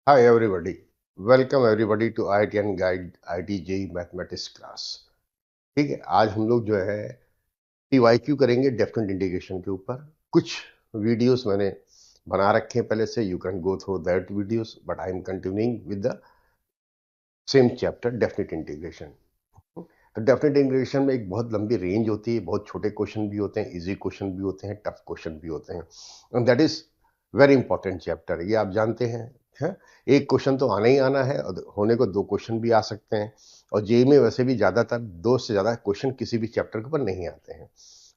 Hi everybody, welcome everybody to IIT and Guide IIT JEE mathematics class. ठीक है, आज हम लोग जो है TYQ करेंगे डेफिनेट इंटीग्रेशन के ऊपर। कुछ वीडियोस मैंने बना रखे हैं पहले से, you can go through that videos, but I am continuing with the same chapter definite integration. तो डेफिनेट इंटीग्रेशन में एक बहुत लंबी रेंज होती है, बहुत छोटे क्वेश्चन भी होते हैं, इजी क्वेश्चन भी होते हैं, टफ क्वेश्चन भी होते हैं, and that is very important chapter. ये आप जानते हैं, एक क्वेश्चन तो आना ही आना है, और होने को दो क्वेश्चन भी आ सकते हैं, और जेई में वैसे भी ज्यादातर दो से ज्यादा क्वेश्चन किसी भी चैप्टर के ऊपर नहीं आते हैं।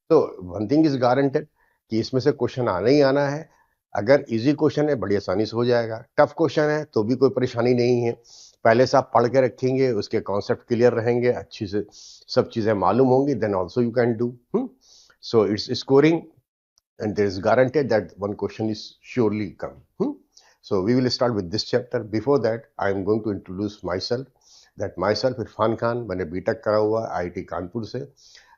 तो वन थिंग इज गारंटेड कि इसमें से क्वेश्चन आना ही आना है। अगर इजी क्वेश्चन है बड़ी आसानी से हो जाएगा, टफ क्वेश्चन है तो भी कोई परेशानी नहीं है। पहले से आप पढ़ के रखेंगे, उसके कॉन्सेप्ट क्लियर रहेंगे, अच्छी से सब चीजें मालूम होंगी, then also you can do. So it's scoring and there is guaranteed that one question is surely come. So we will start with this chapter. Before that, I am going to introduce myself. That myself Irfan Khan, मैंने BTech करा हुआ IIT Kanpur से,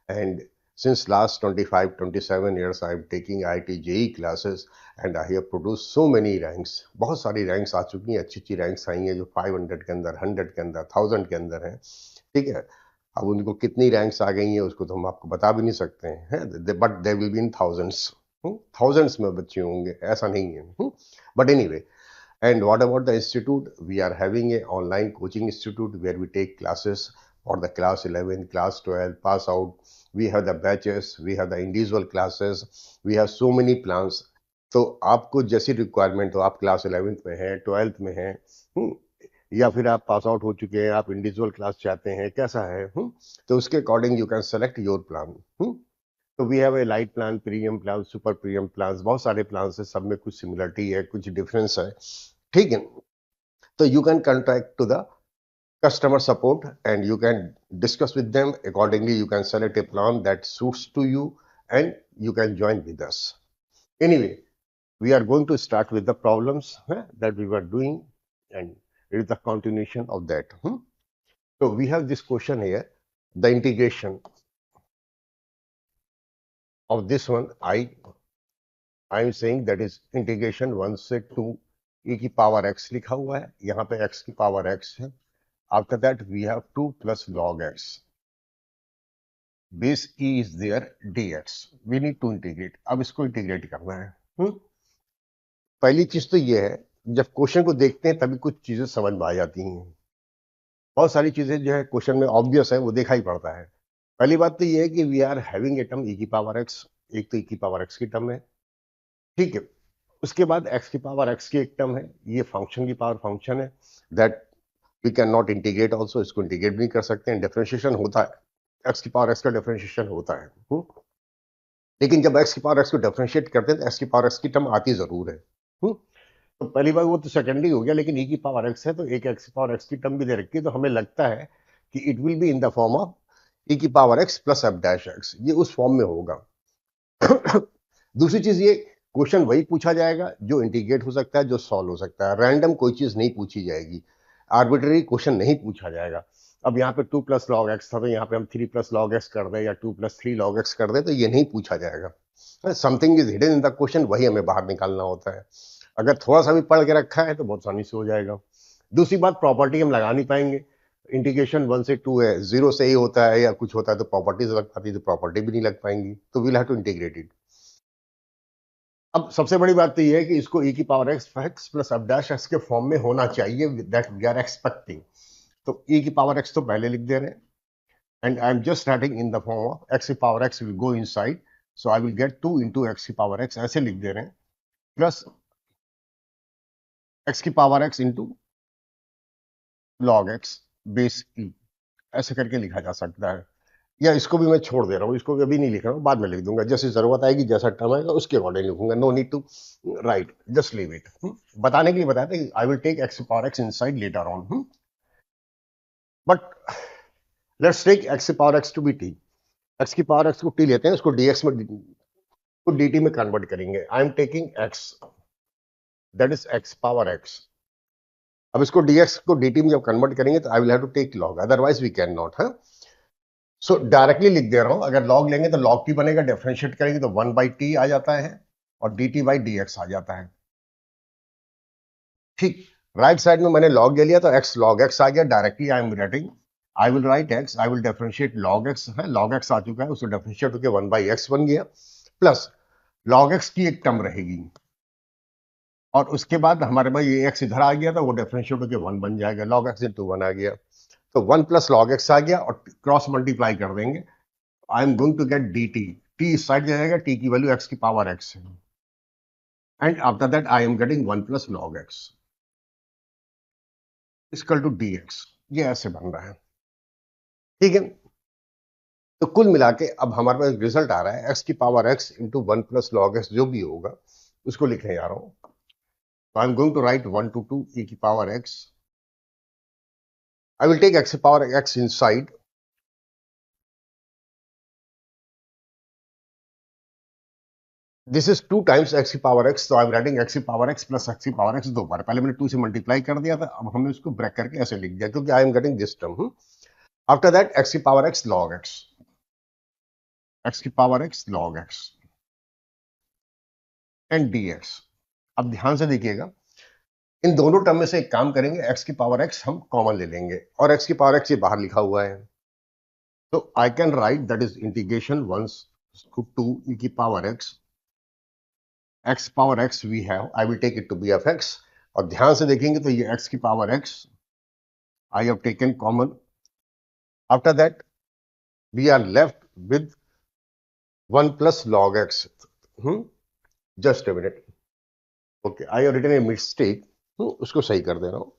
and since last 25-27 years I am taking IIT JEE classes and I have produced so many ranks. बहुत सारी ranks आ चुकी हैं, अच्छी अच्छी रैंक्स आई हैं जो 500 के अंदर, 100 के अंदर, 1000 के अंदर हैं। ठीक है, अब उनको कितनी रैंक्स आ गई हैं उसको तो हम आपको बता भी नहीं सकते हैं, but they will be in thousands. Thousands में बच्चे होंगे, ऐसा नहीं है, but anyway. And what about the institute? We are having a online coaching institute where we take classes for the class 11, class 12, pass out. We have the batches, we have the individual classes, we have so many plans. तो आपको जैसी requirement हो, आप class 11th में हैं, 12th में हैं, या फिर आप पास आउट हो चुके हैं, आप इंडिविजुअल क्लास चाहते हैं, कैसा है, तो उसके according you can select your plan. तो we have a light plan, premium plan, super premium plan, बहुत सारे प्लान है, सब में कुछ सिमिलरिटी है, कुछ डिफरेंस है। ठीक है, तो you can contact to the customer support and you can discuss with them accordingly. You can select a plan that suits to you and you can join with us. Anyway, we are going to start with the problems that we were doing, and it is the continuation of that. So we have this question here, the integration of this one. I am saying that is integration 1 से 2 e की power x लिखा हुआ है, यहाँ पे x की power x है। After that we have 2 plus log x. Base e is there dx. We need to integrate. अब इसको इंटीग्रेट करना है। पहली चीज तो ये है, जब क्वेश्चन को देखते हैं तभी कुछ चीजें समझ में आ जाती हैं। बहुत सारी चीजें जो है क्वेश्चन में ऑब्वियस है, वो देखा ही पड़ता है। पहली बात तो ये है कि we are having a term e की पावर x, एक तो e की पावर x की टर्म है। ठीक है, उसके बाद x की पावर x की एक टर्म है, ये फंक्शन की पावर फंक्शन है, that we can not integrate also, इसको इंटीग्रेट भी नहीं कर सकते हैं, डिफरेंशिएशन होता है, x की पावर x का डिफरेंशिएशन होता है। लेकिन जब x की पावर x को डिफरेंशिएट करते हैं तो x की पावर x की टर्म आती जरूर है। तो पहली बार वो तो सेकेंडरी हो गया, लेकिन e की पावर x है तो एक x की पावर x की टर्म भी दे रखी है, तो हमें लगता है कि it will be in the form of e की power x plus f dash x, ये उस फॉर्म में होगा। दूसरी चीज ये, क्वेश्चन वही पूछा जाएगा जो इंटीग्रेट हो सकता है, जो सॉल्व हो सकता है, रैंडम कोई चीज नहीं पूछी जाएगी, आर्बिट्ररी क्वेश्चन नहीं पूछा जाएगा। अब यहाँ पे 2 प्लस लॉग एक्स था तो यहाँ पे हम 3 प्लस लॉग एक्स कर दें या 2 प्लस 3 लॉग एक्स कर दें, तो ये नहीं पूछा जाएगा। Something is hidden in the question, वही हमें बाहर निकालना होता है। अगर थोड़ा सा भी पढ़ के रखा है तो बहुत आसानी से हो जाएगा। दूसरी बात, प्रॉपर्टी हम लगा नहीं पाएंगे। इंटीग्रेशन 1 से 2 है, 0 से ही होता है या कुछ होता है तो प्रॉपर्टीज लग पाती है, तो प्रॉपर्टी भी नहीं लग पाएंगी, तो we'll have to integrate it. अब सबसे बड़ी बात तो ये है कि इसको e की power x plus f dash x के फॉर्म में होना चाहिए, दैट वी आर एक्सपेक्टिंग। तो e की पावर x तो पहले लिख दे रहे हैं, and I am just writing in the form of x की power x will go inside, so I will get 2 into x की पावर x, ऐसे लिख दे रहे हैं, प्लस x की power x into log x base e, ऐसे करके लिखा जा सकता है। या इसको भी मैं छोड़ दे रहा हूँ, इसको भी अभी नहीं लिख रहा हूँ, बाद में लिख दूंगा, जैसी जरूरत आएगी, जैसा टर्म आएगा उसके अकॉर्डिंग लिखूंगा। No need to write, just leave it. बताने के लिए बताया था, I will take x power x inside later on, but let's take x power x to be t। x की पावर x को t लेते हैं, उसको dx में तो dt में कन्वर्ट करेंगे। आई am taking x, that is x power x। अब इसको dx को dt में जब कन्वर्ट करेंगे तो I will have to take log, otherwise we can not. So directly लिख दे रहा हूं, अगर log लेंगे तो log t बनेगा, डिफरेंशिएट करेंगे तो 1 बाई t आ जाता है और dt बाई dx आ जाता है। ठीक, राइट साइड में मैंने लॉग ले लिया तो x log x आ गया, directly I am writing, I will right x, I will differentiate log x है, log x आ चुका है, उसको डिफरेंशिएट होकर 1/x बन गया, प्लस log x की एक टर्म रहेगी, और उसके बाद हमारे पास ये x इधर आ गया, तो वो डिफरेंशिएट होकर 1 बन जाएगा, log x into 1 आ गया, तो 1 प्लस log x आ गया, और क्रॉस मल्टीप्लाई कर देंगे, I am going to get dt, t इस साइड जाएगा, t की वैल्यू x की पावर x है, and after that I am getting 1 plus log x equal to dx, ये ऐसे बन रहा है, ठीक है। तो कुल मिला के अब हमारे पास रिजल्ट आ रहा है x की power x into 1 plus log x, जो भी होगा उसको लिखने जा रहा हूं, तो I am going to write 1 to 2 e की power x, I will take x की power x inside, this is 2 times x की पावर x, तो आई एम राइटिंग x की पावर x प्लस x की पावर x दो बार, पहले मैंने 2 से मल्टीप्लाई कर दिया था, अब हमने उसको ब्रेक करके ऐसे लिख दिया, क्योंकि आई am getting this term, after that x की power x log x, x की power x log x and dx। अब ध्यान से देखिएगा, इन दोनों टर्म में से एक काम करेंगे, x की पावर x हम कॉमन ले लेंगे, और x की पावर x ये बाहर लिखा हुआ है, तो I can write that is integration 1 to 2 e की power x power x we have, I will take it to be fx, और ध्यान से देखेंगे तो ये x की power x I have taken common, after that we are left with 1 plus log x, just a minute, okay I have written a mistake, उसको सही कर दे रहा हूं,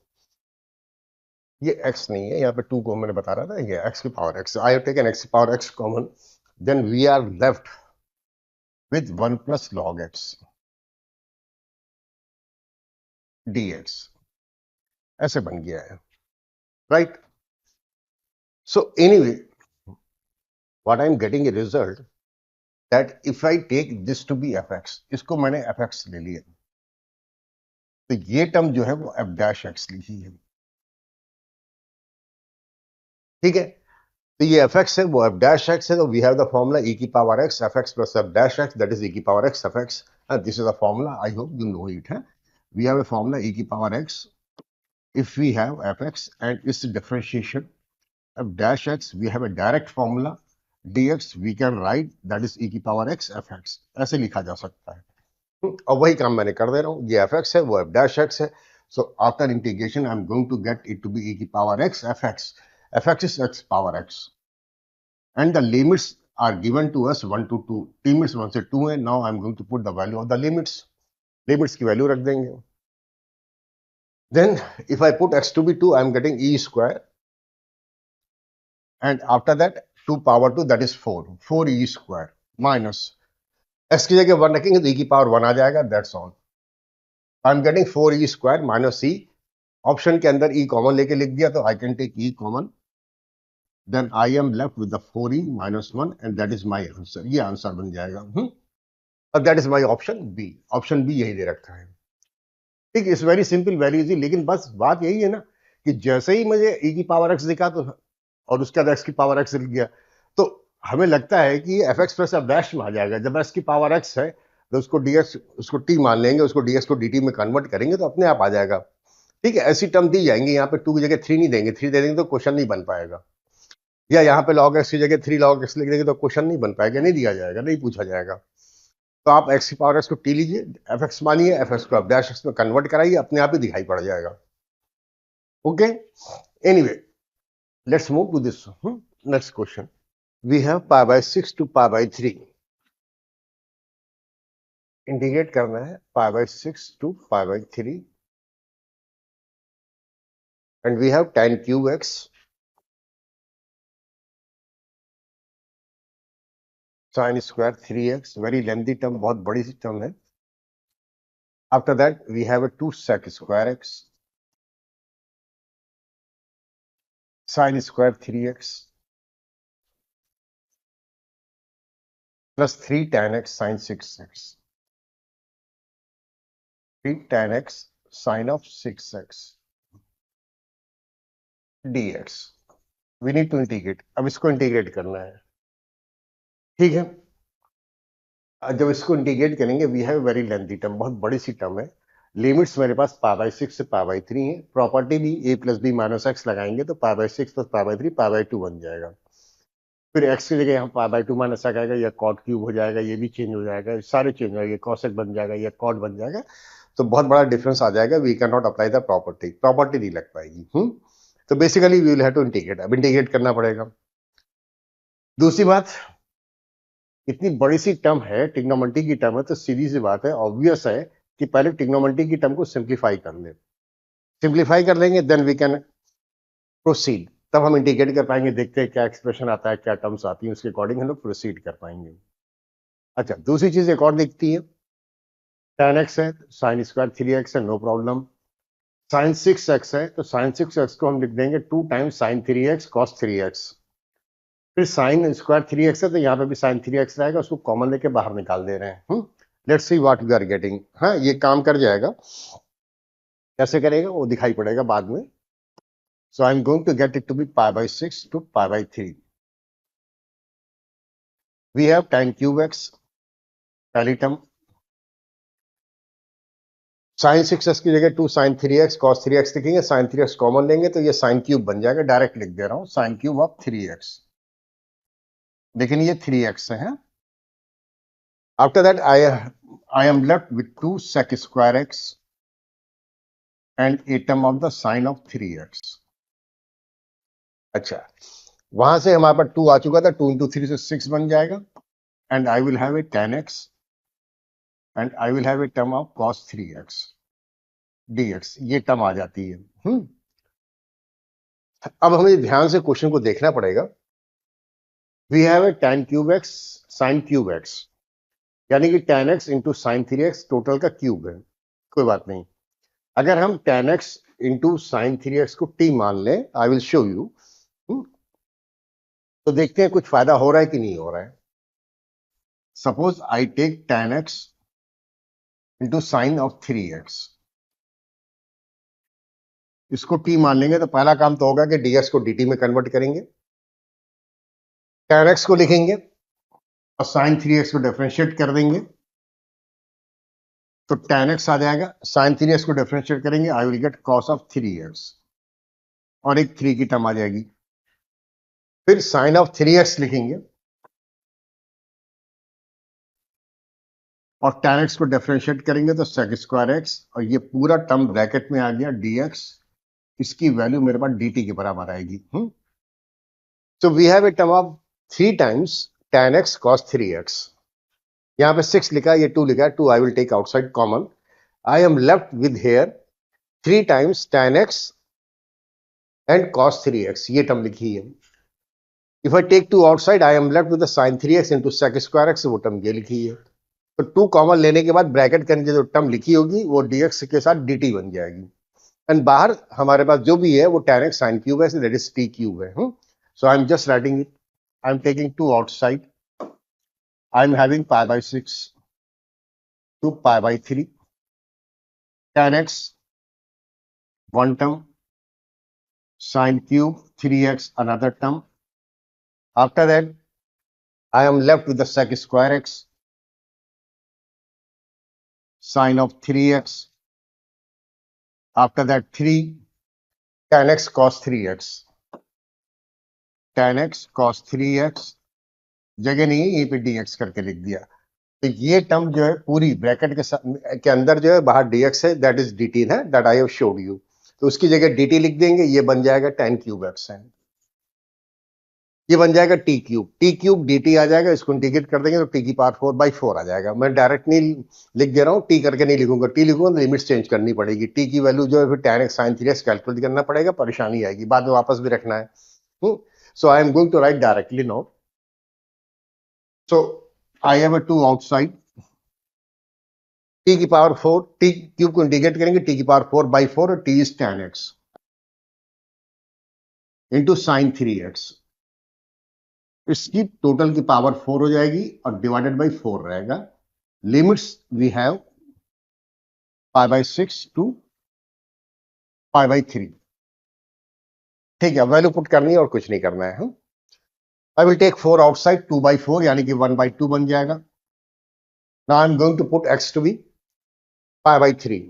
ये x नहीं है, यहाँ पे 2 को मैंने बता रहा था, ये x की power x, I have taken x की power x common, then we are left with 1 plus log x dx, ऐसे बन गया है, right. So anyway, what I am getting a result that if I take this to be fx, इसको मैंने fx ले लिया, तो ये टर्म जो है वो f डैश x लिखी है, ठीक है। तो ये fx है, वो f डैश x है, तो we have the formula e की power x fx plus f dash x, that is e की power x fx, and this is the formula, I hope you know it, है, we have a formula e की power x, if we have fx and its differentiation f dash x, we have a direct formula dx, we can write that is e की power x fx, ऐसे लिखा जा सकता है, और वही काम मैंने कर दे रहा हूँ, ये fx है, वो f dash x है, so after integration I'm going to get it to be e की power x fx, fx is x power x, and the limits are given to us 1 to 2, limits 1 से 2 है, now I'm going to put the value of the limits, limits की value रख देंगे, then if I put x to be 2, I'm getting e square, and after that 2 power 2, that is 4 e square minus x की जगह 1 रखेंगे तो e की power 1 आ जाएगा, that's all, I am getting 4 e square minus e, option के अंदर e common लेके लिख दिया, तो I can take e common, then I am left with the 4e minus 1, and that is my answer, ये answer बन जाएगा, और that is my option B, option B यही दे रखा है, ठीक, it's very simple, very easy, लेकिन बस बात यही है ना कि जैसे ही मुझे e की पावर x दिखा, तो और उसके बाद x की पावर x लिख गया, तो हमें लगता है कि ये fx प्लस f डैश में आ जाएगा, जब x की पावर x है तो उसको dx, उसको t मान लेंगे, उसको dx को dt में कन्वर्ट करेंगे तो अपने आप आ जाएगा, ठीक है। ऐसी टर्म दी जाएंगी, यहाँ पे 2 की जगह 3 नहीं देंगे, 3 दे देंगे तो क्वेश्चन नहीं बन पाएगा, या यहाँ पे log x की जगह 3 log x लिख देंगे तो क्वेश्चन नहीं बन पाएगा, नहीं दिया जाएगा, नहीं पूछा जाएगा, तो आप x की पावर x को t लीजिए, fx मानिए, fx को f डैश x में कन्वर्ट कराइए, अपने आप ही दिखाई पड़ जाएगा, okay. Anyway, let's move to this next question. We have pi by 6 to pi by 3. Integrate करना है pi by 6 to pi by 3, and we have tan cube x sin square 3x, very lengthy term, बहुत बड़ी सी term है, after that we have a 2 sec square x sin square 3x plus 3 tan x sin 6x, 3 tan x sin of 6x dx, we need to integrate, अब इसको integrate करना है, ठीक है। जब इसको इंटीग्रेट करेंगे, we have very lengthy term, बहुत बड़ी सी टर्म है, लिमिट्स मेरे पास पाई बाई 6 से पाई बाई 3 है। प्रॉपर्टी भी a plus B minus X लगाएंगे तो pi by 6 plus pi by 3 pi by 2 बन जाएगा। फिर x की जगह यहाँ पाई बाई 2 माइनस एक्स आएगा, या कॉट क्यूब हो जाएगा, ये भी चेंज हो जाएगा, सारे चेंज हो जाएंगे, कॉसेक बन जाएगा, या कॉट बन जाएगा। तो बहुत बड़ा डिफरेंस आ जाएगा। We can not apply the property, property नहीं लग पाएगी। तो basically we will have to integrate, अब इंटीग्रेट करना पड़ेगा। दूसरी बात, इतनी बड़ी सी टर्म है, ट्रिग्नोमेट्री की टर्म है, तो सीधी सी बात है, ऑब्वियस है कि पहले ट्रिग्नोमेट्री की टर्म को सिंप्लीफाई कर ले। सिंप्लीफाई कर लेंगे देन वी कैन प्रोसीड, तब हम इंटीग्रेट कर पाएंगे, देखते हैं क्या एक्सप्रेशन आता है, क्या टर्म्स आती है, उसके अकॉर्डिंग हम लोग प्रोसीड कर पाएंगे। अच्छा, दूसरी चीज एक और दिखती है, tan x है, साइन स्क्वायर 3x है, नो प्रॉब्लम। साइन 6x है तो साइन 6x को हम लिख देंगे 2 times sign 3x cos 3x। फिर साइन स्क्वायर 3x है तो यहाँ पे भी साइन 3x रहेगा, उसको कॉमन लेके बाहर निकाल दे रहे हैं। Let's see what we are getting. हाँ, ये काम कर जाएगा, कैसे करेगा वो दिखाई पड़ेगा बाद में। So I am going to get it to be pi by 6 to pi by 3। We have tan cube x, पहली टर्म। साइन 6x की जगह 2 साइन 3x कॉस 3x लिखेंगे, साइन 3x कॉमन लेंगे तो ये साइन क्यूब बन जाएगा, direct लिख दे रहा हूं साइन क्यूब ऑफ 3x, लेकिन ये 3x है। After that I am left with 2 sec square x and a term of the sine of 3x। अच्छा, वहां से हमारे पास 2 आ चुका था, 2 इंटू 3 से 6 बन जाएगा, and I will have a tan x and I will have a term of cos 3x dx, ये टर्म आ जाती है। अब हमें ध्यान से क्वेश्चन को देखना पड़ेगा। We have a tan cube x sine cube x, यानी कि tan x into sine 3x total का क्यूब है। कोई बात नहीं, अगर हम tan x into sine 3x को t मान लें, आई विल शो यू, तो देखते हैं कुछ फायदा हो रहा है कि नहीं हो रहा है। Suppose I take tan x into sine of 3x, इसको t मान लेंगे तो पहला काम तो होगा कि dx को dt में कन्वर्ट करेंगे, tan x को लिखेंगे और साइन 3x को डिफरेंशिएट कर देंगे, तो tan x आ जाएगा। साइन 3x को डिफरेंशिएट करेंगे, I will get cos of 3x, और एक 3 की टर्म आ जाएगी। फिर साइन ऑफ 3x लिखेंगे और tan x को डिफरेंशिएट करेंगे तो sec स्क्वायर x, और ये पूरा टर्म ब्रैकेट में आ गया dx, इसकी वैल्यू मेरे पास dt के बराबर आएगी। तो we have a term of 3 times tan x cos 3x। यहां पे 6 लिखा है, ये 2 लिखा है, 2 I will take outside common. I am left with here 3 times tan x and cos 3x, ये टर्म लिखी है। If I take 2 outside, I am left with sin 3x into sec square x, वो term ये लिखी है। तो 2 common लेने के बाद ब्रैकेट के नीचे जो टर्म लिखी होगी वो dx के साथ dt बन जाएगी, एंड बाहर हमारे पास जो भी है वो tan x sin क्यूब है, दैट इज t क्यूब है। So I am just writing it, I am taking 2 outside, I am having pi by 6 to pi by 3, tan x one term, sin cube 3x another term. After that, I am left with the sec square x, sine of 3x. After that, 3 tan x cos 3x, tan x cos 3x, जगह नहीं है, यहीं पे dx करके लिख दिया। तो ये टर्म जो है पूरी ब्रैकेट के अंदर जो है, बाहर dx है, दैट इज dt है, that I have showed you. तो उसकी जगह dt लिख देंगे, ये बन जाएगा tan क्यूब x है, ये बन जाएगा टी क्यूब dt आ जाएगा, इसको इंटीग्रेट कर देंगे तो t की पावर 4 बाई 4 आ जाएगा। मैं डायरेक्ट नहीं लिख दे रहा हूँ, t करके नहीं लिखूंगा, t लिखूंगा तो लिमिट्स चेंज करनी पड़ेगी, t की वैल्यू जो है फिर tan x sin 3x calculate करना पड़ेगा, परेशानी आएगी, बाद में वापस भी रखना है। So I am going to write directly now. So I have a 2 outside, t की पावर 4, t क्यूब को इंटीग्रेट करेंगे, t की पावर 4 बाई 4, और t is tan x into sine 3x, इसकी टोटल की पावर 4 हो जाएगी और डिवाइडेड बाई 4 रहेगा। Limits we have pi by 6 to pi by 3। ठीक है, वैल्यू पुट करनी है और कुछ नहीं करना है। I will take 4 outside, 2 by 4 यानी कि 1 बाई 2 बन जाएगा। Now I am going to put x to be pi by 3।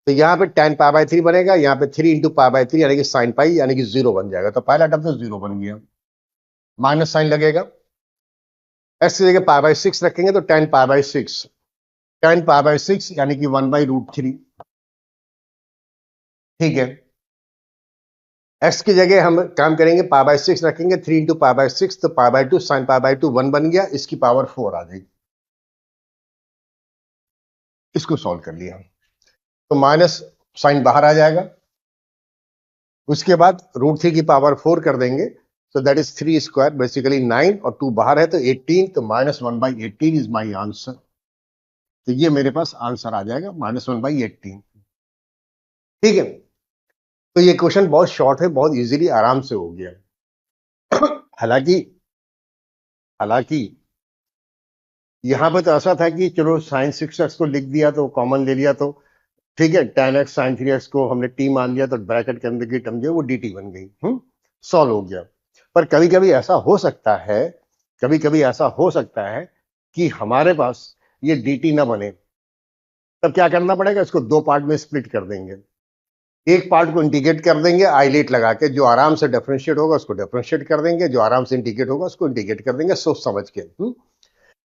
तो यहाँ पे tan पाई बाई 3 बनेगा, यहाँ पे 3 इंटू पाई बाई 3 यानी कि साइन पाई यानी कि 0 बन जाएगा। तो पहला टर्म तो 0 बन गया, माइनस साइन लगेगा। एक्स की जगह पाई बाई 6 रखेंगे तो tan pi by 6, tan pi by 6 यानी कि 1/√3। ठीक है, एक्स की जगह हम काम करेंगे पाई बाई 6 रखेंगे, 3 इंटू पाई बाई 6 तो pi by 2 sine pi by 2 1 बन गया, इसकी पावर 4 आ जाएगी। इसको सॉल्व कर लिया तो माइनस साइन बाहर आ जाएगा, उसके बाद √3 की पावर 4 कर देंगे तो दैट इज 3 स्क्वायर बेसिकली 9 और 2 बाहर है तो 18, तो -1/18 इज माई आंसर। तो ये मेरे पास आंसर आ जाएगा -1/18। ठीक है, तो ये क्वेश्चन बहुत शॉर्ट है, बहुत इजीली आराम से हो गया। हालांकि हालांकि यहां पे तो ऐसा था कि चलो साइन 6x को लिख दिया तो कॉमन ले लिया तो ठीक है, tan x sin 3x को हमने t मान लिया तो ब्रैकेट के अंदर की टर्म जो है वो dt बन गई, सॉल्व हो गया। पर कभी कभी ऐसा हो सकता है, कभी कभी ऐसा हो सकता है कि हमारे पास ये dt ना बने, तब क्या करना पड़ेगा, इसको दो पार्ट में स्प्लिट कर देंगे। एक पार्ट को इंटीग्रेट कर देंगे आइलेट लगा के, जो आराम से डिफरेंशिएट होगा उसको डिफरेंशिएट कर देंगे, जो आराम से इंटीग्रेट होगा उसको इंटीग्रेट कर देंगे सोच समझ के।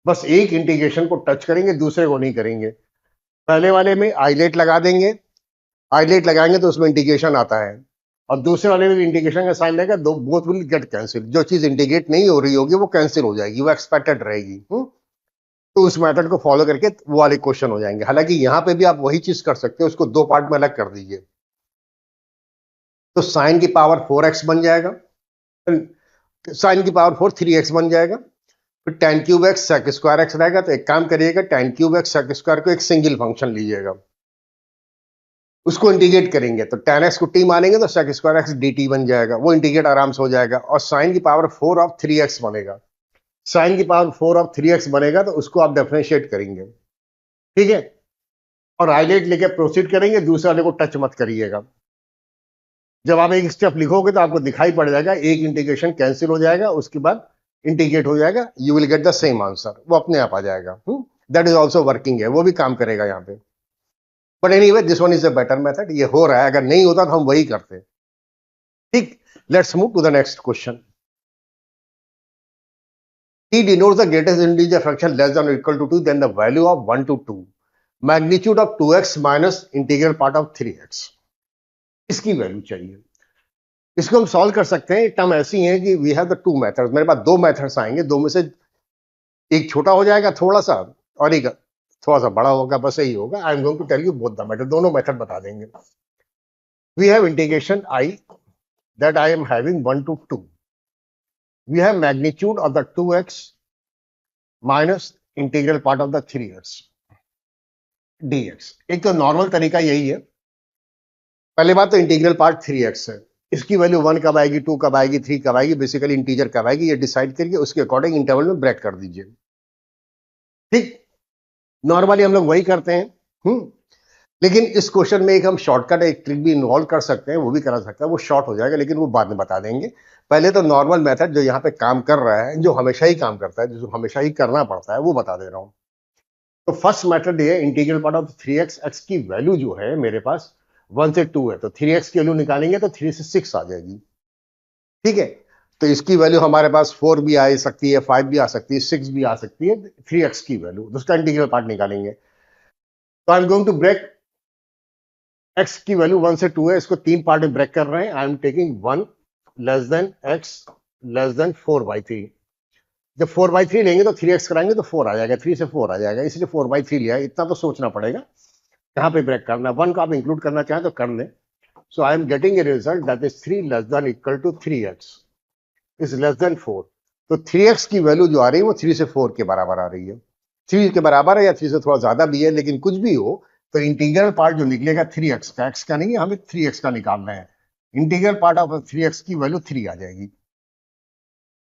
बस एक इंटीग्रेशन को टच करेंगे, दूसरे को नहीं करेंगे। पहले वाले में आइलेट लगा देंगे, आइलेट लगाएंगे तो उसमें इंटीग्रेशन आता है, और दूसरे वाले में इंटीग्रेशन का साइन लगेगा, दो बोथ विल गेट कैंसिल। जो चीज इंटीग्रेट नहीं हो रही होगी वो कैंसिल हो जाएगी, वो एक्सपेक्टेड रहेगी। तो उस मेथड को फॉलो करके वो वाले क्वेश्चन हो जाएंगे। हालांकि यहां पे भी आप वही चीज कर सकते हो, उसको दो पार्ट में अलग कर दीजिए। तो साइन की पावर 4x बन जाएगा, साइन की पावर 4 3x बन जाएगा, फिर tan cube x sec square x रहेगा। तो एक काम करिएगा, tan cube x sec square को एक सिंगल फंक्शन लीजिएगा, उसको इंटीग्रेट करेंगे तो tan x को t मानेंगे तो सेक स्क्वायर एक्स dt बन जाएगा, वो इंटीग्रेट आराम से हो जाएगा। और साइन की पावर 4 ऑफ 3x बनेगा, साइन की पावर 4 ऑफ 3x बनेगा तो उसको आप डिफरेंशिएट करेंगे। ठीक है, और आइलेट लेके प्रोसीड करेंगे, दूसरे वाले को टच मत करिएगा। जब आप एक स्टेप लिखोगे तो आपको दिखाई पड़ जाएगा, एक इंटीग्रेशन कैंसिल हो जाएगा, उसके बाद इंटीग्रेट हो जाएगा, you will get the same answer, वो अपने आप आ जाएगा। दैट इज ऑल्सो वर्किंग है, वो भी काम करेगा यहाँ पे। But anyway this one is a better method, ये हो रहा है, अगर नहीं होता तो हम वही करते। ठीक, let's move to the next question. T denotes the greatest integer fraction less than or equal to 2 then the value of 1 to 2, magnitude of 2x minus integral part of 3x। इसकी वैल्यू चाहिए। इसको हम solve कर सकते हैं, term ऐसी है कि we have the two methods, मेरे पास दो मेथड्स आएंगे, दो में से एक छोटा हो जाएगा थोड़ा सा और एक थोड़ा सा बड़ा होगा, बस यही होगा। I am going to tell you both the method, दोनों मेथड बता देंगे। We have integration I that I am having 1 to 2, we have magnitude of the 2x minus integral part of the 3x dx। एक तो normal तरीका यही है, पहले बात तो इंटीग्रल पार्ट 3x है, इसकी वैल्यू 1 कब आएगी, 2 कब आएगी, 3 कब आएगी, बेसिकली इंटीजर कब आएगी, ये डिसाइड करके उसके अकॉर्डिंग इंटरवल में ब्रेक कर दीजिए। ठीक, नॉर्मली हम लोग वही करते हैं। लेकिन इस क्वेश्चन में एक हम शॉर्टकट एक ट्रिक भी इन्वॉल्व कर सकते हैं, वो भी करा सकते हैं, वो शॉर्ट हो जाएगा लेकिन वो बाद में बता देंगे। पहले तो नॉर्मल मेथड जो यहाँ पे काम कर रहा है, जो हमेशा ही काम करता है, जो हमेशा ही करना पड़ता है, वो बता दे रहा हूं। तो फर्स्ट मेथड ये integral part of 3x, x की वैल्यू जो है मेरे पास 1 से 2 है, तो 3x की वैल्यू निकालेंगे तो 3 से 6 आ जाएगी। ठीक है, तो इसकी वैल्यू हमारे पास 4 भी आ सकती है, 5 भी आ सकती है, 6 भी आ सकती है, 3x की वैल्यू, उसका इंटीग्रल पार्ट निकालेंगे। तो I am going to break, x की वैल्यू 1 से 2 है, इसको तीन पार्ट में ब्रेक कर रहे हैं। आई am taking 1 less than x less then 4/3। जब 4/3 लेंगे तो 3x कराएंगे तो 4 आ जाएगा, 3 से 4 आ जाएगा, इसलिए 4/3 लिया है। इतना तो सोचना पड़ेगा कहां पे ब्रेक करना, 1 को आप इंक्लूड करना चाहें तो कर लें। So I am getting a result that is 3 less than equal to 3x is less than 4। तो 3x की वैल्यू जो आ रही है वो 3 से 4 के बराबर आ रही है, 3 के बराबर है या 3 से थोड़ा ज्यादा भी है, लेकिन कुछ भी हो तो इंटीग्रल पार्ट जो निकलेगा 3x का, x का नहीं है, हमें 3x का निकालना है। इंटीग्रल पार्ट ऑफ 3x की वैल्यू 3 आ जाएगी।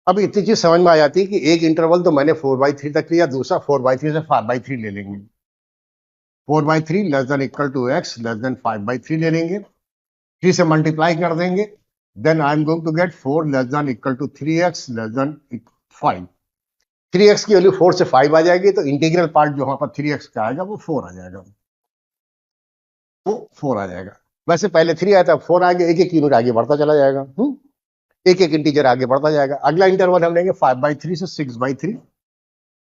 अब इतनी चीज समझ में आ जाती है कि एक इंटरवल तो मैंने 4/3 तक लिया, दूसरा 4/3 से 5/3 ले लेंगे। 4/3 less than equal to x less than 5/3 ले लेंगे, 3 से मल्टीप्लाई कर देंगे, then I am going to get 4 less than equal to 3x less than 5। 3x की वैल्यू 4 से 5 आ जाएगी, तो इंटीग्रल पार्ट जो हमारे पास 3x का आएगा वो 4 आ जाएगा। वो 4 आ जाएगा। वैसे पहले 3 आया था, 4 आ गया, एक एक यूनिट आगे बढ़ता चला जाएगा। एक एक इंटीजर आगे बढ़ता जाएगा। अगला इंटरवल हम लेंगे 5/3 से 6/3।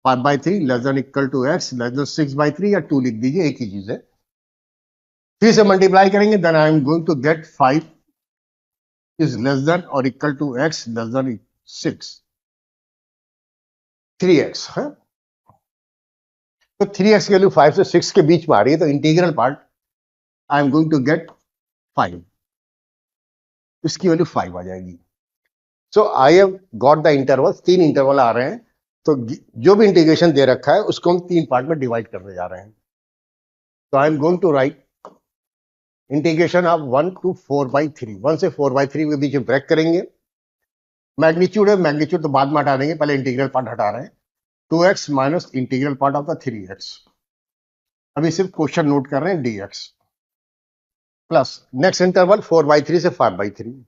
5/3 less than equal to x less than 6/3 या 2 लिख दीजिए, एक ही चीज है। 3 से मल्टीप्लाई करेंगे, then I am going to get 5 is less than और equal to x less than 6। 3x है, तो 3x की वैल्यू 5 से 6 के बीच में आ रही है, तो integral part I am going to get 5, इसकी वैल्यू 5 आ जाएगी। So I have got the interval, 3 interval आ रहे हैं, तो जो भी इंटीग्रेशन दे रखा है उसको हम 3 पार्ट में डिवाइड करने जा रहे हैं। तो I am going to write integration of 1 to 4/3, 1 से 4/3 के बीच में ब्रेक करेंगे। मैग्नीट्यूड है, मैग्नीट्यूड तो बाद में हटा देंगे, पहले इंटीग्रल पार्ट हटा रहे हैं। 2x minus integral part of the 3x, अभी सिर्फ क्वेश्चन नोट कर रहे हैं, dx प्लस नेक्स्ट इंटरवल 4/3 से 5/3,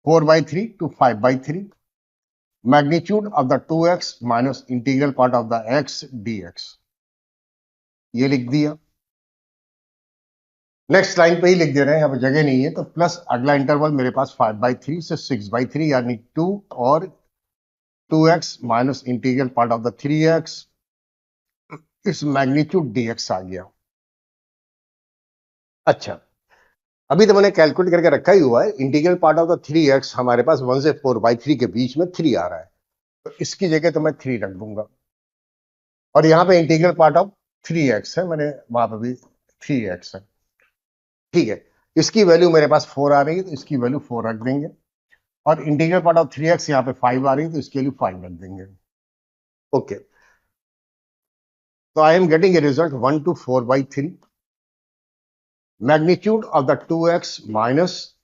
4/3 to 5/3, magnitude of the 2x minus integral part of the x dx, ये लिख दिया। नेक्स्ट लाइन पे ही लिख दे रहे हैं, यहाँ पे जगह नहीं है, तो प्लस अगला इंटरवल मेरे पास 5/3 से 6/3 यानी 2 और 2x minus integral part of the 3x, इस मैग्नीट्यूड dx आ गया। अच्छा, अभी तो मैंने कैलकुलेट करके रखा ही हुआ है, integral part of the 3x हमारे पास 1 से 4/3 के बीच में 3 आ रहा है, तो इसकी जगह तो मैं 3 रख दूंगा। और यहाँ पे इंटीग्रल पार्ट ऑफ 3x है, मैंने वहां पे भी 3x है, ठीक है। इसकी वैल्यू मेरे पास 4 आ रही है, तो इसकी वैल्यू 4 रख देंगे। और इंटीग्रल पार्ट ऑफ 3x यहाँ पे 5 आ रही है, तो इसके लिए 5 रख देंगे। ओके, तो I am getting a result 1 to 4/3, magnitude of the 2x minus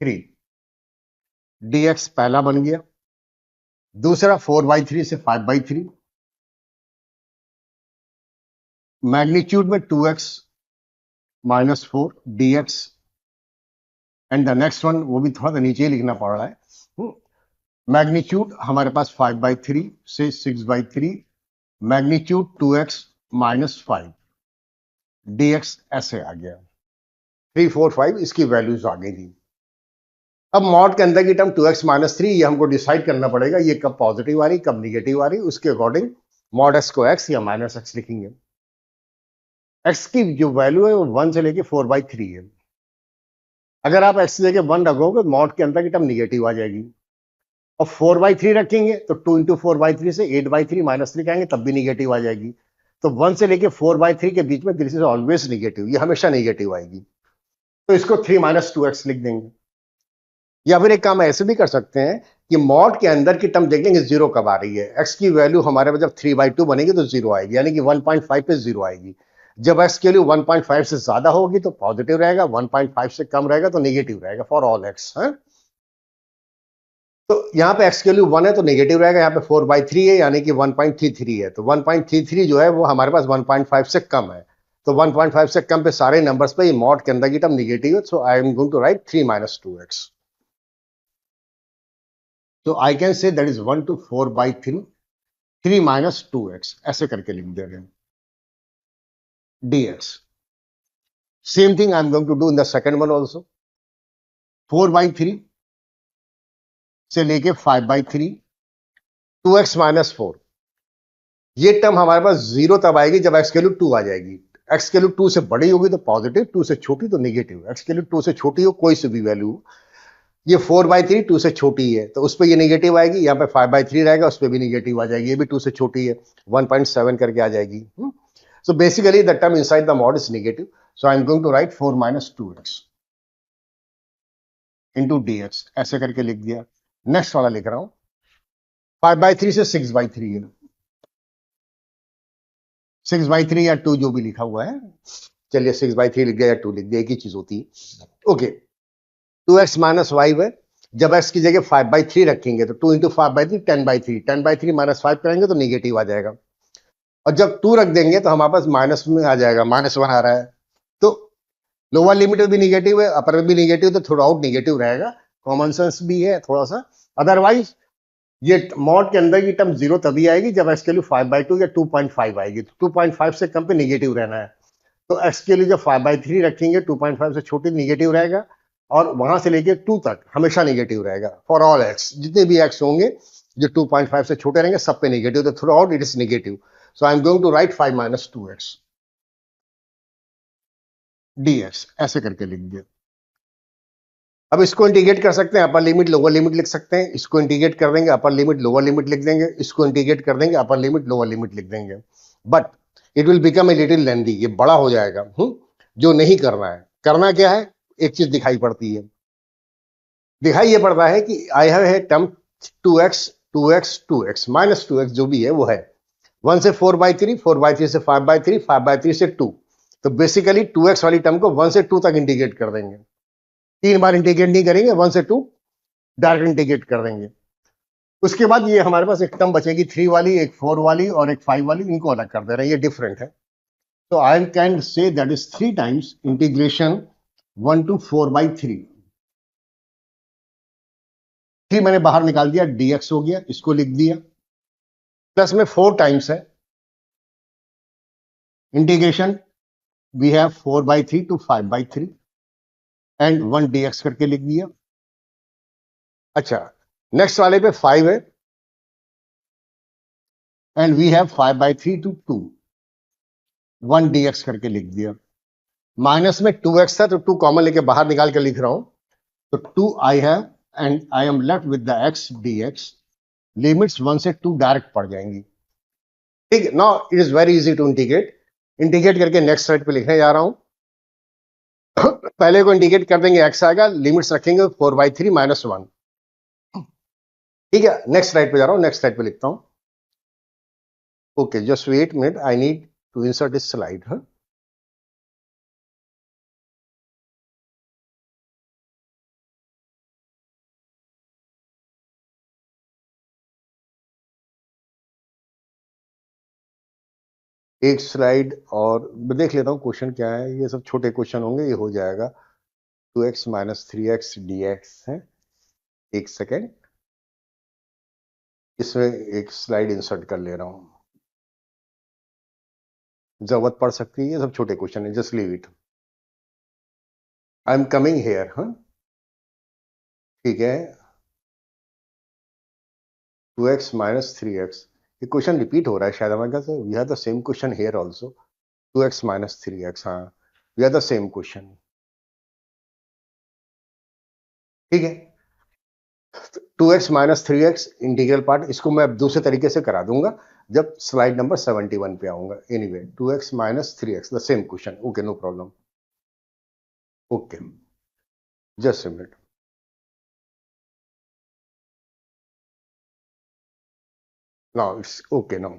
3 dx पहला बन गया, दूसरा 4/3 से 5/3, मैग्नीट्यूड में 2x minus 4 dx, and the next one वो भी थोड़ा सा नीचे ही लिखना पड़ रहा है। मैग्नीट्यूड हमारे पास 5/3 से 6/3, मैग्नीट्यूड 2x माइनस 5 dx ऐसे आ गया। 3, 4, 5 इसकी वैल्यूज आ गई थी। अब मॉड के अंदर की टर्म 2x माइनस 3, ये हमको डिसाइड करना पड़ेगा ये कब पॉजिटिव आ रही कब निगेटिव आ रही, उसके अकॉर्डिंग मॉड x को x या माइनस x लिखेंगे। x की जो वैल्यू है वो 1 से लेके 4/3 है। अगर आप x से लेके 1 रखोगे, मॉड के अंदर की टर्म निगेटिव आ जाएगी। और 4/3 रखेंगे तो 2 into 4/3 से 8/3 माइनस 3 कहेंगे, तब भी निगेटिव आ जाएगी। तो 1 से लेके 4/3 के बीच में दिस इज ऑलवेज निगेटिव, ये हमेशा निगेटिव आएगी, तो इसको 3 माइनस 2x लिख देंगे। या फिर एक काम ऐसे भी कर सकते हैं कि मॉड के अंदर की टर्म देखेंगे जीरो कब आ रही है। x की वैल्यू हमारे पास जब 3/2 बनेगी तो जीरो आएगी, यानी कि 1.5 पे जीरो आएगी। जब x की वैल्यू 1.5 से ज्यादा होगी तो पॉजिटिव रहेगा, 1.5 से कम रहेगा तो नेगेटिव रहेगा फॉर ऑल x है। तो यहाँ पे x की वैल्यू 1 है तो नेगेटिव रहेगा, यहाँ पे 4/3 है यानी कि 1.33 है, तो 1.33 जो है वो हमारे पास 1.5 से कम है, तो 1.5 से कम पे सारे नंबर्स पे ये मॉड के अंदर की टर्म निगेटिव है, so I am going to write 3 minus 2x। तो I can say that is 1 to 4/3, 3 minus 2x ऐसे करके लिख दे रहे हैं dx। Same thing I am going to do in the second one also, 4/3 से लेके 5/3, 2x माइनस 4, ये टर्म हमारे पास जीरो तब आएगी जब x की वैल्यू 2 आ जाएगी। x की वैल्यू 2 से बड़ी होगी तो पॉजिटिव, 2 से छोटी तो नेगेटिव। x की वैल्यू 2 से छोटी हो कोई सी भी वैल्यू, ये 4/3 2 से छोटी है तो उस पर ये नेगेटिव आएगी, यहाँ पे 5/3 रहेगा उस पर भी नेगेटिव आ जाएगी, ये भी 2 से छोटी है 1.7 करके आ जाएगी। सो basically the term inside the mod is negative, so I am going to write 4 minus 2x into dx ऐसे करके लिख दिया। नेक्स्ट वाला लिख रहा हूं, 5/3 से 6/3 है, 6/3 या 2 जो भी लिखा हुआ है, चलिए 6/3 लिख दिया या 2 लिख दिया, एक ही चीज होती है। ओके, 2x माइनस 5 है, जब x की जगह 5/3 रखेंगे तो 2 इंटू 5/3 10/3, 10/3 माइनस 5 करेंगे तो निगेटिव आ जाएगा। और जब 2 रख देंगे तो हमारे पास माइनस में आ जाएगा, -1 आ रहा है, तो लोअर लिमिट में भी निगेटिव है, अपर में भी निगेटिव, तो थ्रू आउट निगेटिव रहेगा। कॉमन सेंस भी है थोड़ा सा, अदरवाइज ये मॉड के अंदर की टर्म जीरो तभी आएगी जब x की वैल्यू 5/2 या 2.5 आएगी, तो 2.5 से कम पे निगेटिव रहना है। तो x के लिए जब 5/3 रखेंगे 2.5 से छोटी नेगेटिव रहेगा, और वहां से लेके 2 तक हमेशा नेगेटिव रहेगा फॉर ऑल x। जितने भी x होंगे जो 2.5 से छोटे रहेंगे सब पे नेगेटिव, तो throughout it is negative. So I am going to write 5 - 2x dx, ऐसे करके लिख दिया। अब इसको इंटीग्रेट कर सकते हैं, अपर लिमिट लोअर लिमिट लिख सकते हैं, इसको इंटीग्रेट कर देंगे अपर लिमिट लोअर लिमिट लिख देंगे, इसको इंटीग्रेट कर देंगे अपर लिमिट लोअर लिमिट लिख देंगे, but it will become a little lengthy, ये बड़ा हो जाएगा। जो नहीं करना है, करना क्या है, एक चीज दिखाई पड़ती है, दिखाई ये पड़ता है कि I have a term 2x 2x 2x minus 2x जो भी है वो है 1 से 4/3, 4/3 से 5/3, 5/3 से 2। तो बेसिकली 2x वाली टर्म को 1 से 2 तक इंटीग्रेट कर देंगे, 3 बार इंटीग्रेट नहीं करेंगे, 1 से 2 डायरेक्ट इंटीग्रेट कर देंगे। उसके बाद ये हमारे पास एक टर्म बचेगी 3 वाली, एक 4 वाली और एक 5 वाली, इनको अलग कर दे रहे हैं, ये डिफरेंट है। तो I can say that is 3 times integration 1 to 4/3। 3 मैंने बाहर निकाल दिया, dx हो गया, इसको लिख दिया, प्लस में 4 टाइम्स है integration, we have 4/3 to 5/3 and 1 dx करके लिख दिया। अच्छा, नेक्स्ट वाले पे 5 है and we have 5/3 to 2, 1 dx करके लिख दिया। माइनस में 2x था तो 2 कॉमन लेके बाहर निकाल कर लिख रहा हूं, तो 2 I have and I am left with the x dx, limits 1 से 2 डायरेक्ट पड़ जाएंगी। ठीक है, now it is very easy to integrate. Integrate करके नेक्स्ट स्लाइड पे लिखने जा रहा हूं। पहले को इंटीग्रेट कर देंगे, x आएगा, लिमिट्स रखेंगे 4/3 - 1। ठीक है, नेक्स्ट स्लाइड पे जा रहा हूं, नेक्स्ट स्लाइड पे लिखता हूं। Okay, just wait minute, I need to insert this slide. एक स्लाइड और मैं देख लेता हूँ क्वेश्चन क्या है, ये सब छोटे क्वेश्चन होंगे, ये हो जाएगा। 2x - 3x dx है। एक सेकेंड, इसमें एक स्लाइड इंसर्ट कर ले रहा हूं, जरूरत पड़ सकती है, ये सब छोटे क्वेश्चन है, just leave it. I am coming here. हाँ, ठीक है, 2x - 3x, ये क्वेश्चन रिपीट हो रहा है शायद हमारे ख्याल से, we have the same question here also. 2x - 3x, हाँ, we have the same question. ठीक है, 2x - 3x इंटीग्रल पार्ट, इसको मैं अब दूसरे तरीके से करा दूंगा जब स्लाइड नंबर 71 पे आऊंगा। Anyway, 2x - 3x the same question, okay, no problem. Okay, just a minute. Now it's okay now.